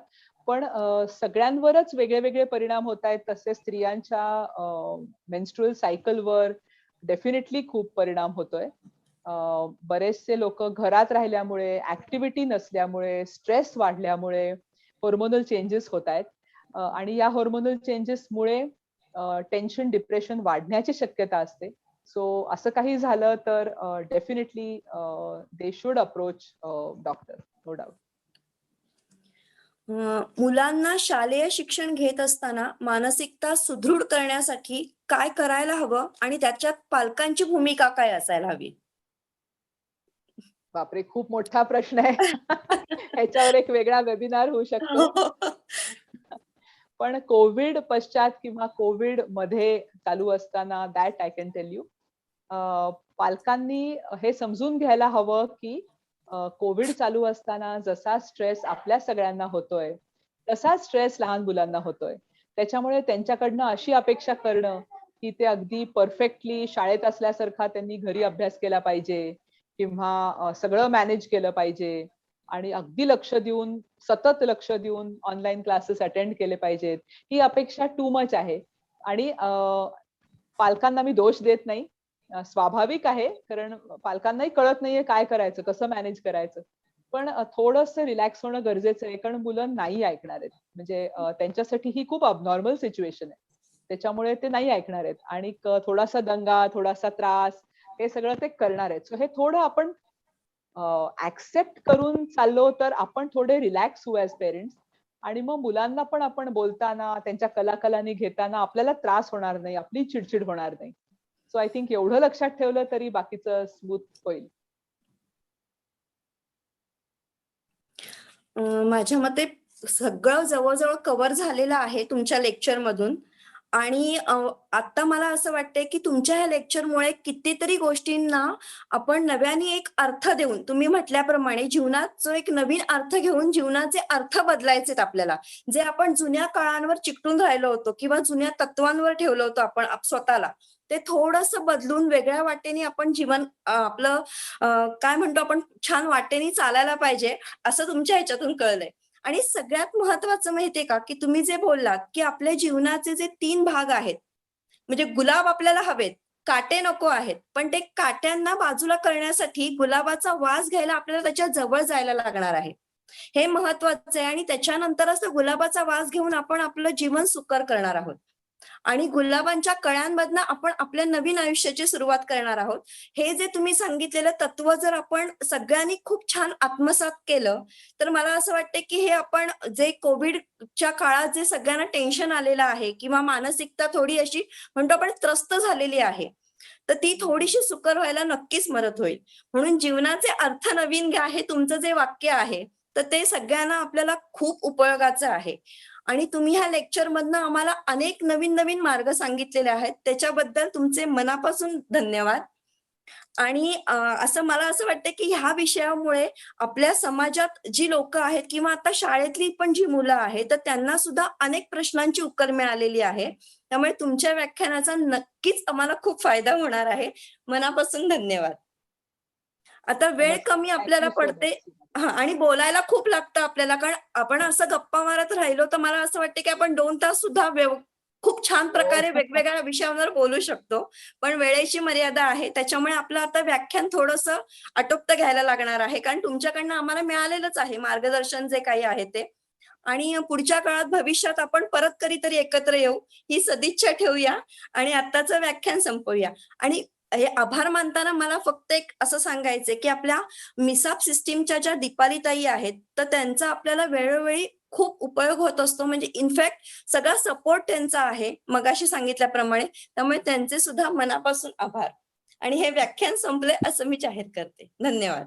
पण सगळ्यांवरच वेगळे-वेगळे परिणाम होतायत. तसे स्त्रियांच्या मेन्स्ट्रुअल सायकलवर डेफिनेटली खूप परिणाम होतोय. अ, बरेचसे लोकं घरात राहिल्यामुळे, ॲक्टिव्हिटी नसल्यामुळे, स्ट्रेस वाढल्यामुळे हार्मोनल चेंजेस होतायत. आणि या हार्मोनल चेंजेसमुळे टेन्शन, डिप्रेशन वाढण्याची शक्यता असते. सो असं काही झालं तर definitely they should approach doctor, no doubt. मुलांना शालेय शिक्षण घेत असताना मानसिकता सुदृढ करण्यासाठी काय करायला हवं आणि त्याच्यात पालकांची भूमिका काय असायला हवी? बापरे! खूप मोठा प्रश्न आहे. ह्याच्यावर एक वेगळा वेबिनार होऊ शकतो. पण कोविड पश्चात किंवा कोविडमध्ये चालू असताना that I can tell you. पालकांनी हे समजून घ्यायला हवं, की कोविड चालू असताना जसा स्ट्रेस आपल्या सगळ्यांना होतोय, तसा स्ट्रेस लहान मुलांना होतोय. त्याच्यामुळे त्यांच्याकडनं अशी अपेक्षा करणं, की ते अगदी परफेक्टली शाळेत असल्यासारखा त्यांनी घरी अभ्यास केला पाहिजे किंवा सगळं मॅनेज केलं पाहिजे आणि अगदी लक्ष देऊन, सतत लक्ष देऊन ऑनलाईन क्लासेस अटेंड केले पाहिजेत. ही अपेक्षा टू मच आहे आणि पालकांना मी दोष देत नाही. स्वाभाविक आहे, कारण पालकांनाही कळत नाहीये काय करायचं, कसं मॅनेज करायचं. पण थोडंसं रिलॅक्स होणं गरजेचं आहे, कारण मुलं नाही ऐकणार आहेत. म्हणजे त्यांच्यासाठी ही खूप अबनॉर्मल सिच्युएशन आहे. त्याच्यामुळे ते नाही ऐकणार आहेत आणि थोडासा दंगा, थोडासा त्रास हे सगळं ते करणार आहेत. सो हे थोडं आपण ॲक्सेप्ट करून चाललो तर आपण थोडे रिलॅक्स होऊ ॲज पेरेंट्स आणि मग मुलांना पण आपण बोलताना, त्यांच्या कलाकलांनी घेताना आपल्याला त्रास होणार नाही, आपली चिडचिड होणार नाही. सो आय थिंक एवढं लक्षात ठेवलं तरी बाकीचं स्मूथ होईल. माझ्या मते सगळं जवळ-जवळ कव्हर झालेलं आहे तुमच्या लेक्चरमधून. आणि आता मला असं वाटतंय की तुमच्या ह्या लेक्चरमुळे कितीतरी गोष्टींना आपण नव्याने एक अर्थ देऊन, तुम्ही म्हटल्याप्रमाणे जीवनात जो एक नवीन अर्थ घेऊन जीवनाचे अर्थ बदलायचेत आपल्याला. जे आपण जुन्या काळांवर चिकटून राहिलो होतो किंवा जुन्या तत्वांवर ठेवलं होतं आपण स्वतःला, ते थोडंसं बदलून वेगळ्या वाटेने आपण जीवन आपलं काय म्हणतो आपण छान वाटेने चालायला पाहिजे, असं तुमच्या ह्याच्यातून कळलंय. आणि सगळ्यात महत्वाचं माहितीये का, की तुम्ही जे बोललात, की आपल्या जीवनाचे जे 3 भाग आहेत, म्हणजे गुलाब आपल्याला हवेत, काटे नको आहेत. पण ते काट्यांना बाजूला करण्यासाठी गुलाबाचा वास घ्यायला आपल्याला त्याच्या जवळ जायला लागणार आहे. हे महत्वाचं आहे आणि त्याच्यानंतरच तो गुलाबाचा वास घेऊन आपण आपलं जीवन सुकर करणार आहोत. आणि गुलाबांच्या कळ्यांमधनं आपण आपल्या नवीन आयुष्याची सुरुवात करणार आहोत. हे जे तुम्ही सांगितलेलं तत्व जर आपण सगळ्यांनी खूप छान आत्मसात केलं, तर मला असं वाटतं की हे आपण जे कोविडच्या काळात जे सगळ्यांना टेन्शन आलेलं आहे किंवा मानसिकता थोडी अशी म्हणतो आपण त्रस्त झालेली आहे, तर ती थोडीशी सुकर व्हायला नक्कीच मदत होईल. म्हणून जीवनाचे अर्थ नवीन घ्या हे तुमचं जे वाक्य आहे, तर ते सगळ्यांना आपल्याला खूप उपयोगाचं आहे. आणि तुम्ही ह्या लेक्चरमधनं आम्हाला अनेक नवीन-नवीन मार्ग सांगितलेले आहेत. त्याच्याबद्दल तुमचे मनापासून धन्यवाद. आणि असं मला असं वाटतं, की ह्या विषयामुळे आपल्या समाजात जी लोकं आहेत किंवा आता शाळेतली पण जी मुलं आहेत, तर त्यांना सुद्धा अनेक प्रश्नांची उत्तर मिळालेली आहे. त्यामुळे तुमच्या व्याख्यानाचा नक्कीच आम्हाला खूप फायदा होणार आहे. मनापासून धन्यवाद. आता वेळ नक्की. कमी Thank आपल्याला you so पडते. much. हां, आणि बोलायला खूप लागतं आपल्याला. कारण आपण असं गप्पा मारत राहिलो, तर मला असं वाटतं, की आपण 2 तास सुद्धा खूप छान प्रकारे हो. वेगवेगळ्या विषयांवर बोलू शकतो. पण वेळेची मर्यादा आहे. त्याच्यामुळे आपलं आता व्याख्यान थोडंसं आटोपतं घ्यायला लागणार आहे. कारण तुमच्याकडनं आम्हाला मिळालेलंच आहे मार्गदर्शन जे काही आहे ते. आणि पुढच्या काळात भविष्यात आपण परत कधीतरी एकत्र येऊ, ही सदिच्छा ठेवूया आणि आत्ताचं व्याख्यान संपवूया. आणि हे आभार मानताना मला फक्त एक असं सांगायचंय, की आपल्या मिसाप सिस्टीमच्या ज्या दीपाली ताई आहेत, तर त्यांचा आपल्याला वेळोवेळी खूप उपयोग होत असतो. म्हणजे इनफॅक्ट सगळा सपोर्ट त्यांचा आहे, मगाशी सांगितल्याप्रमाणे. त्यामुळे त्यांचे सुद्धा मनापासून आभार. आणि हे व्याख्यान संपले असं मी जाहीर करते. धन्यवाद.